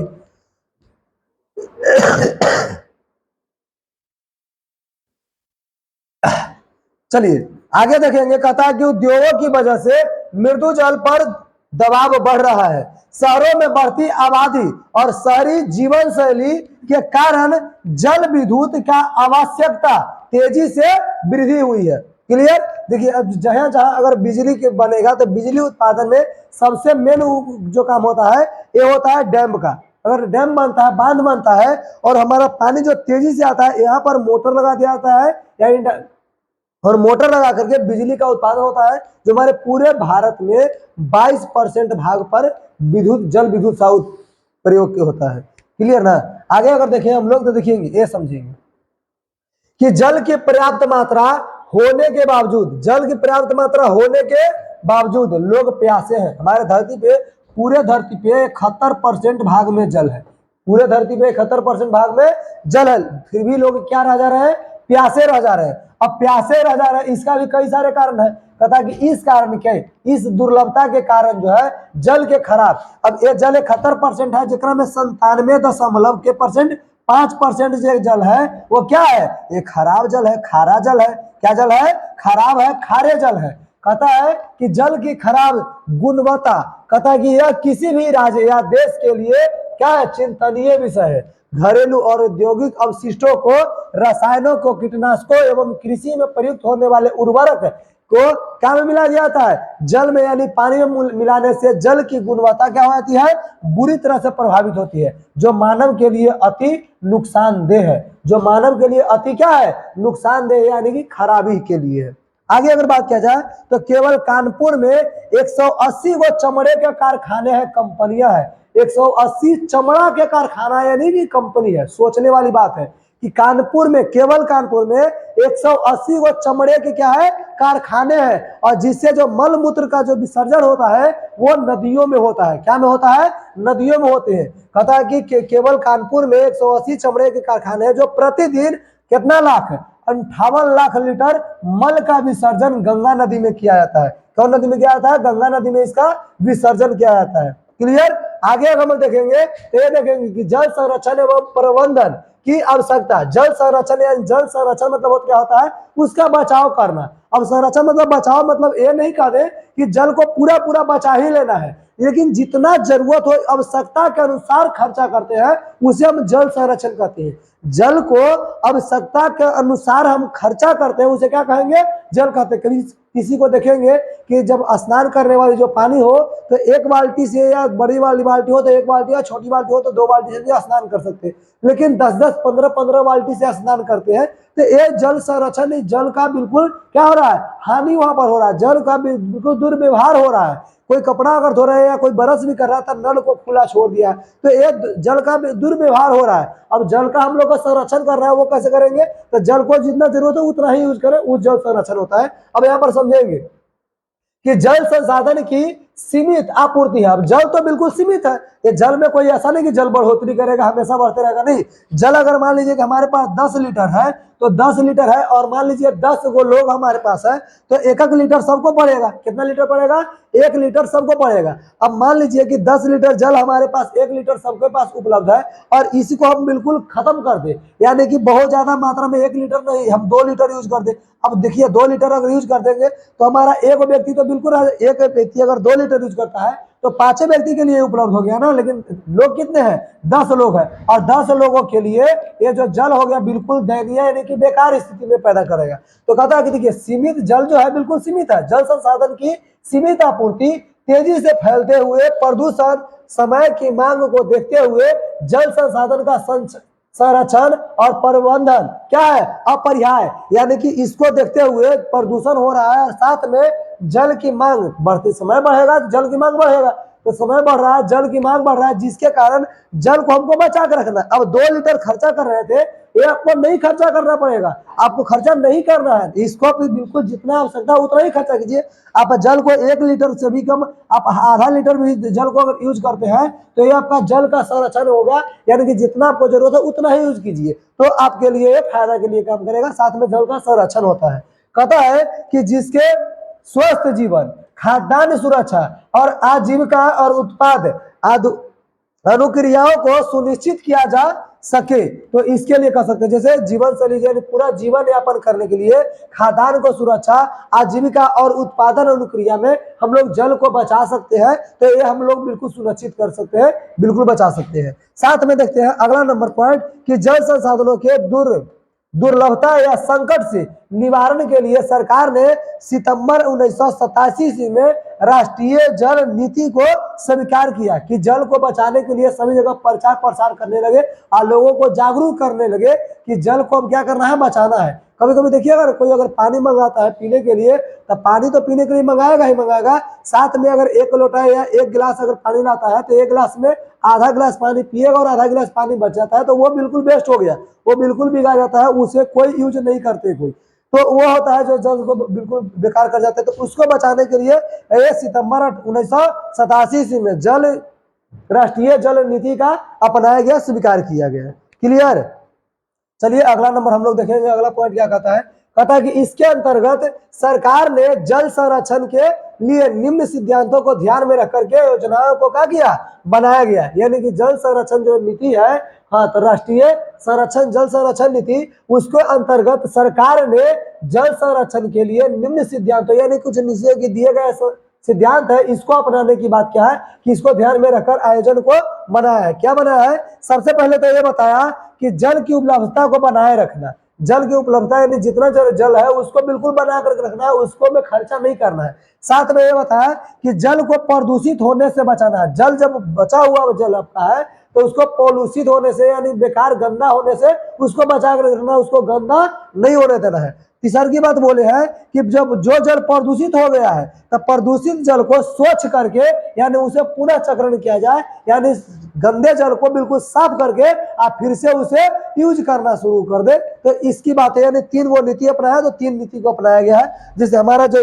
चलिए आगे देखेंगे। कहता है कि उद्योगों की वजह से मृदु जल पर दबाव बढ़ रहा है। शहरों में बढ़ती आबादी और शहरी जीवन शैली के कारण जल विद्युत का आवश्यकता तेजी से वृद्धि हुई है। क्लियर? देखिए अब जहां जहां अगर बिजली के बनेगा तो बिजली उत्पादन में सबसे मेन जो काम होता है ये होता है डैम का। अगर डैम बनता है, बांध बनता है और हमारा पानी जो तेजी से आता है, यहाँ पर मोटर लगा दिया जाता है या और मोटर लगा करके बिजली का उत्पादन होता है, जो हमारे पूरे भारत में 22% भाग पर विद्युत जल विद्युत सा प्रयोग के होता है। क्लियर ना? आगे अगर देखें हम लोग तो देखेंगे, ये समझेंगे कि जल की पर्याप्त मात्रा होने के बावजूद, जल की पर्याप्त मात्रा होने के बावजूद लोग प्यासे हैं। हमारे धरती पे, पूरे धरती पे 71% भाग में जल है। पूरे धरती पे 71% भाग में जल है, फिर भी लोग क्या रह जा रहे हैं? प्यासे रह जा रहे हैं। अब प्यासे रह जा रहे हैं, इसका भी कई सारे कारण है। कहता कि इस कारण के, इस दुर्लभता के कारण जो है जल के खराब। अब ये जल 71% है, जितना में 97.5% जो जल है वो क्या है? ये खराब जल है, खारा जल है। क्या जल है? खराब है, खारे जल है। कहता है कि जल की खराब गुणवत्ता, कहता है कि यह किसी भी राज्य या देश के लिए क्या है? चिंतनीय विषय है। घरेलू और औद्योगिक अवशिष्टों को, रसायनों को, कीटनाशकों एवं कृषि में प्रयुक्त होने वाले उर्वरक को क्या में मिला जाता है? जल में, यानी पानी में मिलाने से जल की गुणवत्ता क्या हो जाती है? बुरी तरह से प्रभावित होती है, जो मानव के लिए अति नुकसानदेह है। जो मानव के लिए अति क्या है? नुकसानदेह, यानी कि खराबी के लिए है। आगे अगर बात किया जाए तो केवल कानपुर में 180 गो चमड़े के कारखाने हैं, कंपनियां हैं। 180 चमड़ा के कारखाना यानी कि कंपनी है। सोचने वाली बात है कि कानपुर में, केवल कानपुर में 180 गो चमड़े के क्या है? कारखाने हैं, और जिससे जो मल मूत्र का जो विसर्जन होता है वो नदियों में होता है। क्या में होता है? नदियों में होते हैं। कहता है कि केवल कानपुर में 180 चमड़े के कारखाने हैं, जो प्रतिदिन कितना लाख? 58 लाख लीटर मल का विसर्जन गंगा नदी में किया जाता है। कौन नदी में किया जाता है? गंगा नदी में इसका विसर्जन किया जाता है। क्लियर? आगे अगर हम देखेंगे तो ये देखेंगे कि जल संरक्षण एवं प्रबंधन की आवश्यकता। जल संरक्षण या जल संरक्षण मतलब क्या होता है? उसका बचाव करना। अब संरक्षण मतलब बचाव, मतलब ये नहीं कह दे कि जल को पूरा पूरा बचा ही लेना है, लेकिन जितना जरूरत हो, आवश्यकता के अनुसार खर्चा करते हैं, उसे हम जल संरक्षण कहते हैं। जल को आवश्यकता के अनुसार हम खर्चा करते हैं, उसे क्या कहेंगे? जल कहते हैं। कभी किसी को देखेंगे कि जब स्नान करने वाली जो पानी हो तो एक बाल्टी से, या बड़ी वाली बाल्टी हो तो एक बाल्टी, या छोटी बाल्टी हो तो 2 बाल्टी से भी स्नान कर सकते हैं, लेकिन 10-10, 15-15 बाल्टी से स्नान करते हैं। तो ये जल संरक्षण, जल का बिल्कुल क्या हो रहा है? हानि वहां पर हो रहा है, जल का बिल्कुल दुर्व्यवहार हो रहा है। कोई कपड़ा अगर धो रहे हैं या कोई बरस भी कर रहा था, नल को खुला छोड़ दिया, तो ये जल का दुर्व्यवहार हो रहा है। अब जल का हम लोग का संरक्षण कर रहा है, वो कैसे करेंगे? तो जल को जितना जरूरत है उतना ही यूज करें, उस जल संरक्षण होता है। अब यहाँ पर समझेंगे कि जल संसाधन की सीमित आपूर्ति है। अब जल तो बिल्कुल सीमित है, ये जल में कोई ऐसा नहीं कि जल बढ़ोतरी करेगा, हमेशा बढ़ते रहेगा, नहीं। जल अगर मान लीजिए कि हमारे पास 10 लीटर है तो 10 लीटर है, और मान लीजिए 10 गो लोग हमारे पास है, तो 1-1 लीटर सबको पड़ेगा। कितना लीटर पड़ेगा? 1 लीटर सबको पड़ेगा। अब मान लीजिए कि 10 लीटर जल हमारे पास, 1 लीटर सबके पास उपलब्ध है, और इसी को हम बिल्कुल खत्म कर दे, यानी कि बहुत ज्यादा मात्रा में 1 लीटर नहीं, हम 2 लीटर यूज कर दे। अब देखिए 2 लीटर अगर यूज कर देंगे तो हमारा एक व्यक्ति तो बिल्कुल, एक व्यक्ति अगर 2 लीटर यूज करता है तो 5 व्यक्ति के लिए उपलब्ध हो गया ना। लेकिन लोग कितने हैं? 10 लोग हैं, और 10 लोगों के लिए ये जो जल हो गया बिल्कुल दयनीय, यानी कि बेकार स्थिति में पैदा करेगा। तो कहता है कि देखिए सीमित जल जो है बिल्कुल सीमित है। जल संसाधन की सीमित आपूर्ति, तेजी से फैलते हुए प्रदूषण, समय की मांग को देखते हुए जल संसाधन का संरक्षण और प्रबंधन क्या है? अपरिहार्य, यानी कि इसको देखते हुए प्रदूषण हो रहा है, और साथ में जल की मांग बढ़ती, समय बढ़ेगा जल की मांग बढ़ेगा, तो समय बढ़ रहा है, जल की मांग बढ़ रहा है, जिसके कारण जल को हमको बचा के रखना है। अब 2 लीटर खर्चा कर रहे थे, ये आपको नहीं खर्चा करना पड़ेगा, आपको खर्चा नहीं करना है, इसको बिल्कुल जितना आवश्यकता है उतना ही खर्चा कीजिए। आप जल को 1 लीटर से भी कम, आप आधा लीटर भी जल को अगर यूज करते हैं तो ये आपका जल का संरक्षण होगा, यानी कि जितना आपको जरूरत है उतना ही यूज कीजिए, तो आपके लिए ये फायदा के लिए काम करेगा, साथ में जल का संरक्षण होता है। कहता है कि जिसके स्वस्थ जीवन, खाद्यान्न सुरक्षा और आजीविका और उत्पाद अनुक्रियाओं को सुनिश्चित किया जा सके, तो इसके लिए कर सकते हैं। जैसे जीवन शैली, पूरा जीवन यापन करने के लिए खाद्यान्न को सुरक्षा, आजीविका और उत्पादन अनुक्रिया में हम लोग जल को बचा सकते हैं, तो ये हम लोग बिल्कुल सुनिश्चित कर सकते हैं, बिल्कुल बचा सकते हैं। साथ में देखते हैं अगला नंबर पॉइंट कि जल संसाधनों के दुर्लभता या संकट से निवारण के लिए सरकार ने सितंबर 1987 ईस्वी में राष्ट्रीय जल नीति को स्वीकार किया कि जल को बचाने के लिए सभी जगह प्रचार प्रसार करने लगे और लोगों को जागरूक करने लगे कि जल को अब क्या करना है, बचाना है। कभी कभी देखिए, अगर कोई अगर पानी मंगाता है पीने के लिए, तो पानी तो पीने के लिए मंगाएगा ही मंगाएगा, साथ में अगर 1 लोटा या 1 गिलास अगर पानी लाता है तो 1 गिलास में आधा गिलास पानी पिएगा और आधा गिलास पानी बच जाता है, तो वो बिल्कुल वेस्ट हो गया, वो बिल्कुल बिगा जाता है, उसे कोई यूज नहीं करते कोई, तो वो होता है जो जल को बिल्कुल बेकार कर जाते हैं। तो उसको बचाने के लिए सितंबर 1987 ईस्वी में राष्ट्रीय जल नीति का अपनाया गया, स्वीकार किया गया। क्लियर। चलिए अगला नंबर हम लोग देखेंगे, अगला पॉइंट क्या कहता है। कहता है कि इसके अंतर्गत सरकार ने जल संरक्षण के लिए निम्न सिद्धांतों को ध्यान में रख करके योजनाओं को क्या किया, बनाया गया। यानी कि जल संरक्षण जो नीति है, हाँ, तो राष्ट्रीय जल संरक्षण नीति, उसके अंतर्गत सरकार ने जल संरक्षण के लिए निम्न सिद्धांतों, यानी कुछ नीचे के दिए गए सिद्धांत है, इसको अपनाने की बात क्या है कि इसको ध्यान में रखकर आयोजन को बनाया है। क्या बनाया है? सबसे पहले तो ये बताया कि जल की उपलब्धता को बनाए रखना, जल की उपलब्धता यानी जितना जल है उसको बिल्कुल बना कर रखना है, उसको में खर्चा नहीं करना है। साथ में ये बताया कि जल को प्रदूषित होने से बचाना है, जल जब बचा हुआ जल आपका है तो उसको पॉल्यूशित होने से यानी बेकार गंदा होने से उसको बचा कर रखना, उसको गंदा नहीं होने देना है। तीसरी की बात बोले हैं कि जब जो जल प्रदूषित हो गया है तब प्रदूषित जल को स्वच्छ करके यानी उसे पुनः चक्रण किया जाए, यानी गंदे जल को बिल्कुल साफ करके आप फिर से उसे यूज करना शुरू कर दे। तो इसकी बात है, यानी 3 वो नीति अपनाया, तो 3 नीति को अपनाया गया है, जिससे हमारा जो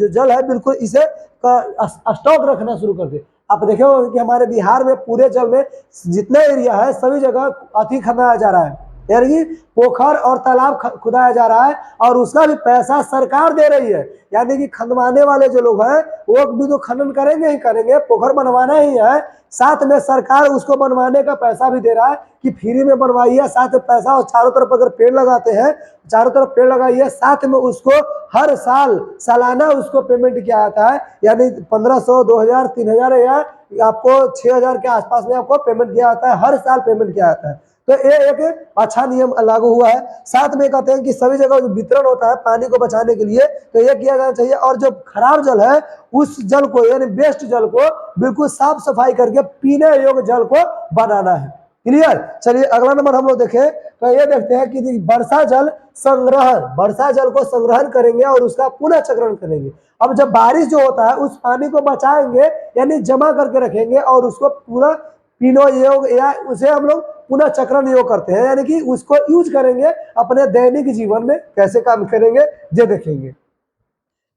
जल है बिल्कुल इसे स्टॉक रखना शुरू कर दे। आप देखे हो कि हमारे बिहार में पूरे जल में जितना एरिया है सभी जगह अति खननाया जा रहा है, यानी कि पोखर और तालाब खुदाया जा रहा है और उसका भी पैसा सरकार दे रही है। यानी कि खनवाने वाले जो लोग हैं वो भी तो खनन करेंगे ही करेंगे, पोखर बनवाना ही है, साथ में सरकार उसको बनवाने का पैसा भी दे रहा है कि फ्री में बनवाइए, साथ में पैसा, और चारों तरफ अगर पेड़ लगाते हैं, चारों तरफ पेड़ लगाइए, साथ में उसको हर साल सालाना उसको पेमेंट किया जाता है, यानी 1500, 2000, 3000 या आपको 6000 के आसपास में आपको पेमेंट किया जाता है, हर साल पेमेंट किया जाता है। तो ये एक अच्छा नियम लागू हुआ है। साथ में कहते हैं कि सभी जगह जो वितरण होता है पानी को बचाने के लिए, तो ये किया जाना चाहिए, और जो खराब जल है उस जल को यानी वेस्ट जल को बिल्कुल साफ सफाई करके पीने योग्य जल को बनाना है। क्लियर। चलिए अगला नंबर हम लोग देखें, तो ये देखते हैं कि वर्षा जल संग्रहण, वर्षा जल को संग्रहण करेंगे और उसका पुनः चक्रण करेंगे। अब जब बारिश जो होता है उस पानी को बचाएंगे यानी जमा करके रखेंगे और उसको पूरा पीनो योग या उसे हम लोग पुनः चक्रण योग करते हैं, यानी कि उसको यूज करेंगे अपने दैनिक जीवन में। कैसे काम करेंगे ये देखेंगे।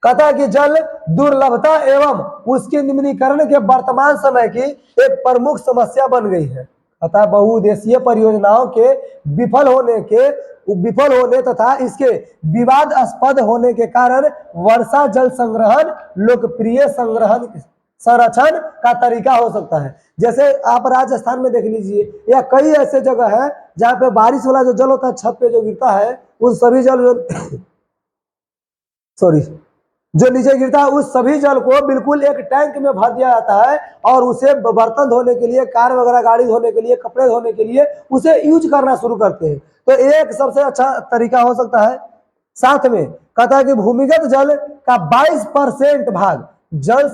कहता है कि जल दुर्लभता एवं उसके निम्नीकरण के वर्तमान समय की एक प्रमुख समस्या बन गई है। कहता है बहुउद्देशीय परियोजनाओं के विफल होने तथा इसके विवादास्पद होने के कारण वर्षा जल संग्रहण लोकप्रिय संरक्षण का तरीका हो सकता है। जैसे आप राजस्थान में देख लीजिए या कई ऐसे जगह है जहाँ पे बारिश वाला जो जल होता है छत पे जो गिरता है उस सभी जल जो नीचे गिरता है उस सभी जल को बिल्कुल एक टैंक में भर दिया जाता है और उसे बर्तन धोने के लिए, कार वगैरह गाड़ी धोने के लिए, कपड़े धोने के लिए उसे यूज करना शुरू करते हैं। तो एक सबसे अच्छा तरीका हो सकता है। साथ में कहता है कि भूमिगत जल का 22% भाग जल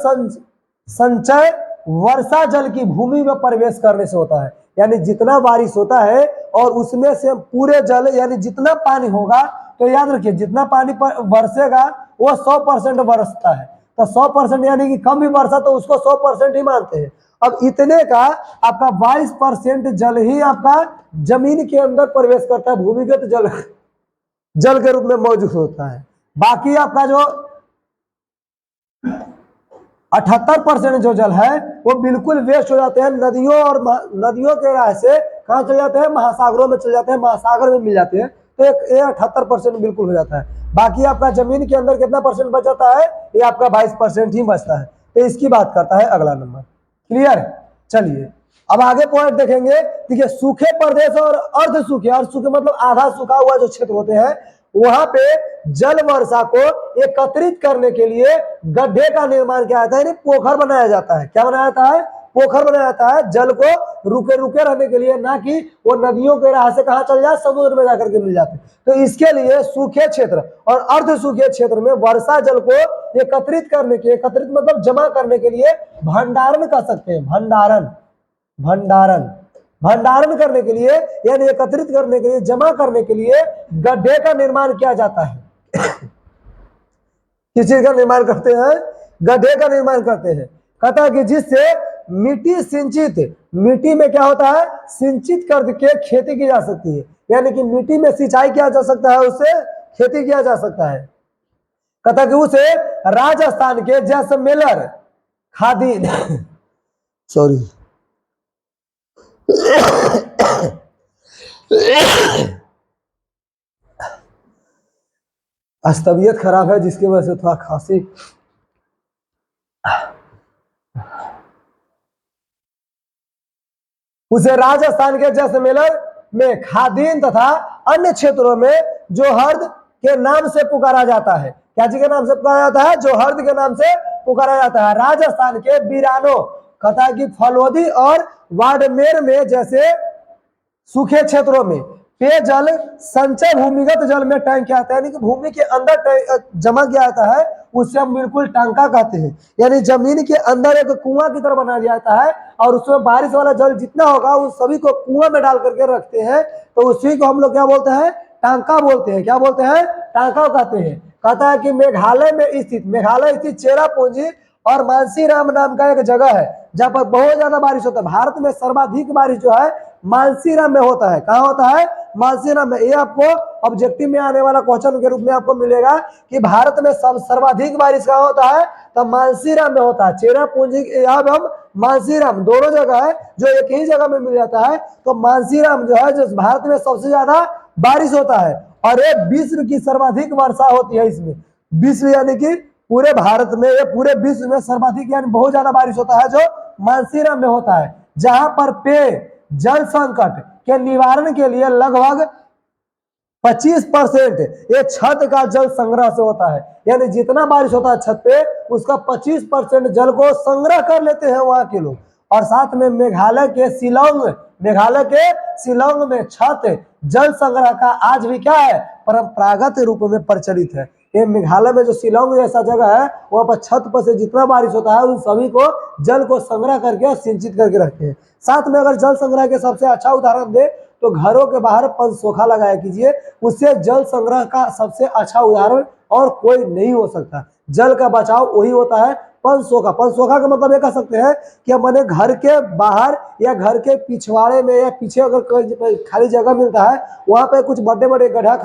संचय वर्षा जल की भूमि में प्रवेश करने से होता है। यानी जितना बारिश होता है और उसमें से पूरे जल यानी जितना पानी होगा, तो याद रखिए जितना पानी बरसेगा वो 100% बरसता है, तो 100% यानी कि कम भी वर्षा तो उसको 100% ही मानते हैं। अब इतने का आपका 22% जल ही आपका जमीन के अंदर प्रवेश करता है, भूमिगत जल जल के रूप में मौजूद होता है। बाकी आपका जो 78% जो जल है वो बिल्कुल वेस्ट हो जाते हैं, नदियों और नदियों के राह से कहाँ चले जाते हैं, महासागरों में चले जाते हैं, महासागर में मिल जाते हैं। तो ये 78% बिल्कुल हो जाता है। बाकी आपका जमीन के अंदर कितना परसेंट बच जाता है, ये आपका 22% ही बचता है। तो इसकी बात करता है अगला नंबर। क्लियर है? चलिए अब आगे पॉइंट देखेंगे। देखिए सूखे प्रदेश और अर्ध सूखे, अर्ध सूखे मतलब आधा सूखा हुआ जो क्षेत्र होते हैं, वहां पे जल वर्षा को एकत्रित करने के लिए गड्ढे का निर्माण किया जाता है, यानी पोखर बनाया जाता है। क्या बनाया जाता है? पोखर बनाया जाता है, जल को रुके रुके रहने के लिए, ना कि वो नदियों के राह से कहा चल जाए, समुद्र में जाकर के मिल जाते। तो इसके लिए सूखे क्षेत्र और अर्ध सूखे क्षेत्र में वर्षा जल को एकत्रित करने के, एकत्रित मतलब जमा करने के लिए भंडारण कर सकते हैं, भंडारण भंडारण भंडारण करने के लिए, यानी एकत्रित करने के लिए, जमा करने के लिए गड्ढे का निर्माण किया जाता है। किस चीज का निर्माण करते हैं? गड्ढे का निर्माण करते हैं। कहता है कि जिससे मिट्टी सिंचित, मिट्टी में क्या होता है, सिंचित करके खेती की जा सकती है, यानी कि मिट्टी में सिंचाई किया जा सकता है, उससे खेती किया जा सकता है। कहता कि उसे राजस्थान के जैसलमेर खादी सॉरी आज तबीयत खराब है जिसकी वजह से थोड़ा खांसी। उसे राजस्थान के जैसलमेर में खादीन तथा अन्य क्षेत्रों में जोहर्द के नाम से पुकारा जाता है। क्या जी के नाम से पुकारा जाता है? जोहर्द के नाम से पुकारा जाता है। राजस्थान के बीरानो, कहता है कि फलोदी और बाड़मेर में जैसे सूखे क्षेत्रों में पेयजल संचय भूमिगत जल में टैंक किया जाता है, यानी कि भूमि के अंदर जमा किया जाता है, उससे हम बिल्कुल टांका कहते हैं। यानी जमीन के अंदर एक कुआं की तरह बना दिया जाता है और उसमें बारिश वाला जल जितना होगा उस सभी को कुआं में डाल करके रखते हैं, तो उसी को हम लोग क्या बोलते हैं? टांका बोलते हैं। क्या बोलते हैं? टांका कहते हैं। कहता है कि मेघालय स्थित चेरापूंजी और मानसीराम नाम का एक जगह है जहां पर बहुत ज्यादा बारिश होता है। भारत में सर्वाधिक बारिश जो है मानसीराम में होता है। कहाँ होता है? मानसीराम में। ये आपको ऑब्जेक्टिव में आने वाला क्वेश्चन के रूप में आपको मिलेगा कि भारत में सब सर्वाधिक बारिश कहाँ होता है, तो मानसीराम में होता है। चेरापूंजी एवं मानसीराम दोनों जगह है जो एक ही जगह में मिल जाता है। तो मानसीराम जो है, जो भारत में सबसे ज्यादा बारिश होता है और ये विश्व की सर्वाधिक वर्षा होती है इसमें। विश्व यानी कि पूरे भारत में, ये पूरे विश्व में सर्वाधिक यानी बहुत ज्यादा बारिश होता है जो मानसीराम में होता है, जहां पर पेय जल संकट के निवारण के लिए लगभग 25% ये छत का जल संग्रह से होता है। यानी जितना बारिश होता है छत पे, उसका 25% जल को संग्रह कर लेते हैं वहां के लोग। और साथ में मेघालय के शिलांग में छत जल संग्रह का आज भी क्या है, परंपरागत रूप में प्रचलित है। ये मेघालय में जो शिलांग जैसा जगह है, वहां पर छत पर से जितना बारिश होता है उन सभी को जल को संग्रह करके और सिंचित करके रखते हैं। साथ में अगर जल संग्रह के सबसे अच्छा उदाहरण दे तो घरों के बाहर पंचसोखा लगाया कीजिए, उससे जल संग्रह का सबसे अच्छा उदाहरण और कोई नहीं हो सकता। जल का बचाव वही होता है, पंचसोखा। पंचसोखा का मतलब ये कह सकते हैं कि मैंने घर के बाहर या घर के पिछवाड़े में या पीछे अगर कोई खाली जगह मिलता है, वहां पे कुछ बड़े बड़े गड्ढा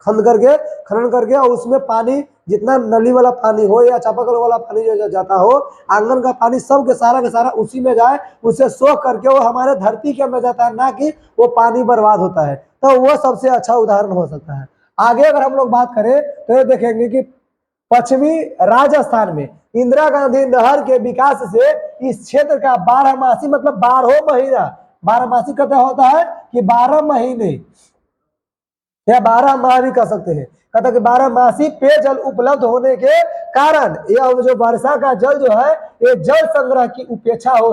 खनन करके और उसमें पानी, जितना नली वाला पानी हो या चापाकल वाला पानी जो जाता हो, आंगन का पानी सब के सारा उसी में जाए, उसे सोख करके वो हमारे धरती के अंदर जाता है, ना कि वो पानी बर्बाद होता है। तो वो सबसे अच्छा उदाहरण हो सकता है। आगे अगर हम लोग बात करें तो ये देखेंगे कि पश्चिमी राजस्थान में इंदिरा गांधी नहर के विकास से इस क्षेत्र का 12मासी मतलब 12 महीना, 12मासी कहते होता है कि 12 महीने या 12 माह भी कह सकते हैं। कहता कि 12मासी पेयजल उपलब्ध होने के कारण यह जो वर्षा का जल जो है, ये जल संग्रह की उपेक्षा हो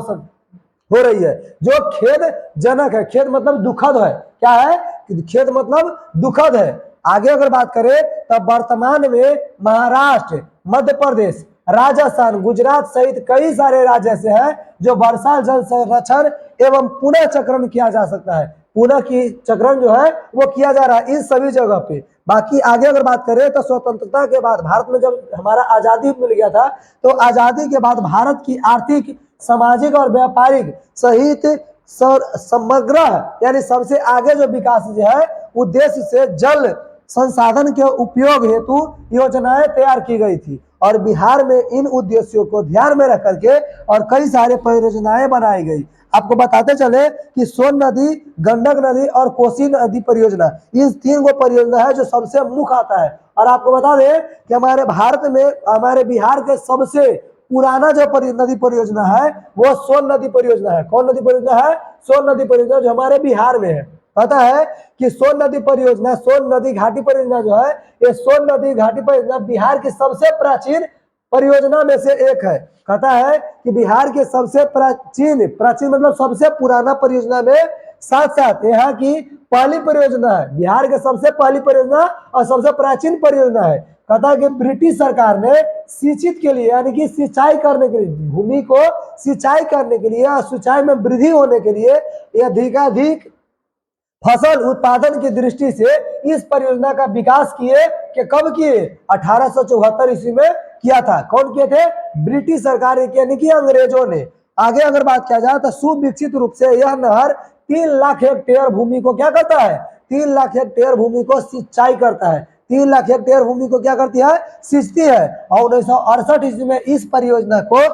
रही है, जो खेदजनक है। खेद मतलब दुखद है। क्या है? खेद मतलब दुखद है। आगे अगर बात करें तब वर्तमान में महाराष्ट्र, मध्य प्रदेश, राजस्थान, गुजरात सहित कई सारे राज्य ऐसे हैं जो वर्षा जल संरक्षण एवं पुनः चक्रण किया जा सकता है। पुनः की चक्रण जो है वो किया जा रहा है इन सभी जगह पे। बाकी आगे अगर बात करें तो स्वतंत्रता के बाद भारत में जब हमारा आजादी मिल गया था, तो आजादी के बाद भारत की आर्थिक, सामाजिक और व्यापारिक सहित समग्र यानी सबसे आगे जो विकास जो है उद्देश्य से जल संसाधन के उपयोग हेतु योजनाएं तैयार की गई थी, और बिहार में इन उद्देश्यों को ध्यान में रख करके और कई सारे परियोजनाएं बनाई गई। आपको बताते चले कि सोन नदी, गंडक नदी और कोसी नदी परियोजना, इन 3 गो परियोजना है जो सबसे मुख्य आता है। और आपको बता दें कि हमारे भारत में, हमारे बिहार के सबसे पुराना जो नदी परियोजना है वो सोन नदी परियोजना है। कौन नदी परियोजना है? सोन नदी परियोजना, जो हमारे बिहार में है। पता है कि सोन नदी परियोजना, सोन नदी घाटी परियोजना जो है, ये सोन नदी घाटी परियोजना बिहार की सबसे प्राचीन परियोजना में से एक है। कहता है कि बिहार के सबसे प्राचीन मतलब सबसे पुराना परियोजना में साथ साथ यहाँ की पहली परियोजना है, बिहार के सबसे पहली परियोजना और सबसे प्राचीन परियोजना है। कहता है कि ब्रिटिश सरकार ने सिंचित के लिए यानी कि सिंचाई करने के लिए, भूमि को सिंचाई करने के लिए और सिंचाई में वृद्धि होने के लिए अधिकाधिक फसल उत्पादन की दृष्टि से इस परियोजना का विकास किए कि कब किए? 1874 ईस्वी में किया था। कौन किए थे? ब्रिटिश सरकार यानी कि अंग्रेजों ने। आगे अगर बात किया जाए तो सुविकसित रूप से यह नहर 3 लाख हेक्टेयर भूमि को क्या करता है? 3 लाख हेक्टेयर भूमि को सिंचाई करता है। 3 लाख हेक्टेयर भूमि को क्या करती है? सिंचती है। और 1968 ईस्वी में इस परियोजना को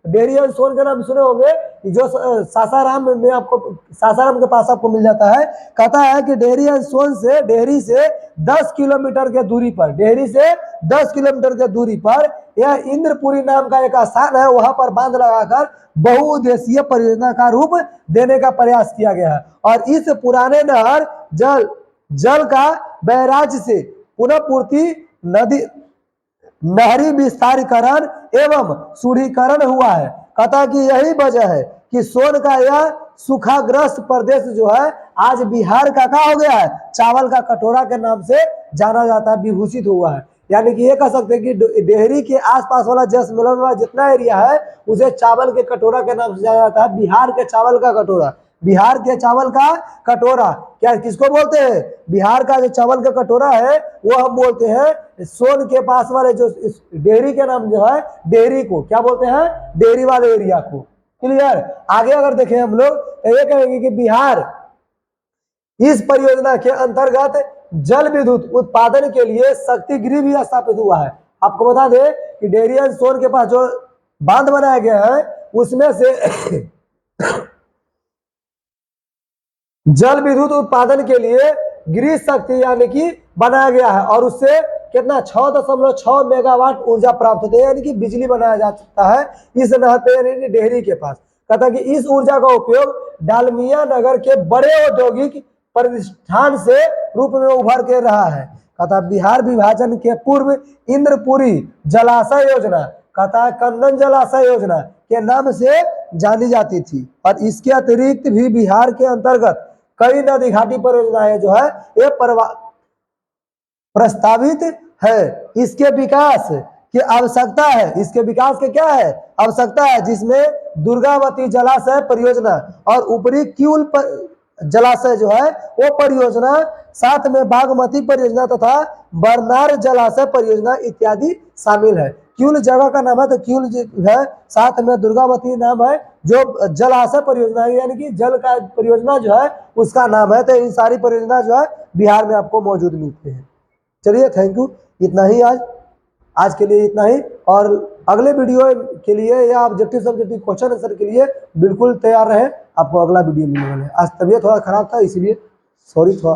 डेहरी एंड सोन का नाम सुने होंगे, जो सासाराम में आपको, सासाराम के पास आपको मिल जाता है। कहता है कि डेहरी एंड सोन से, डेहरी से 10 किलोमीटर के दूरी पर, डेहरी से 10 किलोमीटर के दूरी पर यह इंद्रपुरी नाम का एक स्थान है, वहां पर बांध लगाकर बहुउद्देशीय परियोजना का रूप देने का प्रयास किया गया है। और इस पुराने नहर जल का बैराज से पुनः पूर्ति, नहरी विस्तारीकरण एवं सुदृढ़ीकरण हुआ है। कहता कि यही वजह है कि सोन का यह सूखाग्रस्त प्रदेश जो है आज बिहार का क्या हो गया है? चावल का कटोरा के नाम से जाना जाता है, विभूषित हुआ है। यानी कि ये कह सकते हैं कि डेहरी के आसपास वाला जैसलमेर वाला जितना एरिया है उसे चावल के कटोरा के नाम से जाना जाता है। बिहार के चावल का कटोरा, बिहार के चावल का कटोरा क्या किसको बोलते हैं? बिहार का जो चावल का कटोरा है वो हम बोलते हैं सोन के पास वाले जो डेहरी के नाम जो है, डेहरी को क्या बोलते हैं? डेहरी वाले एरिया को। क्लियर? आगे अगर देखें हम लोग तो ये कहेंगे कि बिहार इस परियोजना के अंतर्गत जल विद्युत उत्पादन के लिए शक्ति गृह भी स्थापित हुआ है। आपको बता दें कि डेहरी एंड सोन के पास जो बांध बनाया गया है उसमें से जल विद्युत उत्पादन के लिए गृह शक्ति यानी कि बनाया गया है, और उससे कितना 6.6 मेगावाट ऊर्जा प्राप्त होती है, यानी कि बिजली बनाया जा सकता है इस नहर पे यानी डेहरी के पास। कहता कि इस ऊर्जा का उपयोग डालमिया नगर के बड़े औद्योगिक प्रतिष्ठान से रूप में उभर के रहा है। कहता बिहार विभाजन के पूर्व इंद्रपुरी जलाशय योजना, कहता कंदन जलाशय योजना के नाम से जानी जाती थी। और इसके अतिरिक्त भी बिहार के अंतर्गत कई नदी घाटी परियोजनाएं जो है ये प्रस्तावित है। इसके विकास की आवश्यकता है, इसके विकास के क्या है? आवश्यकता है, जिसमें दुर्गावती जलाशय परियोजना और ऊपरी क्यूल जलाशय जो है वो परियोजना, साथ में बागमती परियोजना तथा बरनार जलाशय परियोजना इत्यादि शामिल है। क्यूल जगह का नाम है तो क्यूल है, साथ में दुर्गावती नाम है जो जलाशय परियोजना है, यानी कि जल का परियोजना जो है उसका नाम है। तो इन सारी परियोजना जो है बिहार में आपको मौजूद मिलते हैं। चलिए, थैंक यू, इतना ही आज के लिए इतना ही। और अगले वीडियो के लिए या ऑब्जेक्टिव सब्जेक्टिव क्वेश्चन आंसर के लिए बिल्कुल तैयार रहें, आपको अगला वीडियो मिलने वाला है। आज तबीयत थोड़ा खराब था इसलिए सॉरी थोड़ा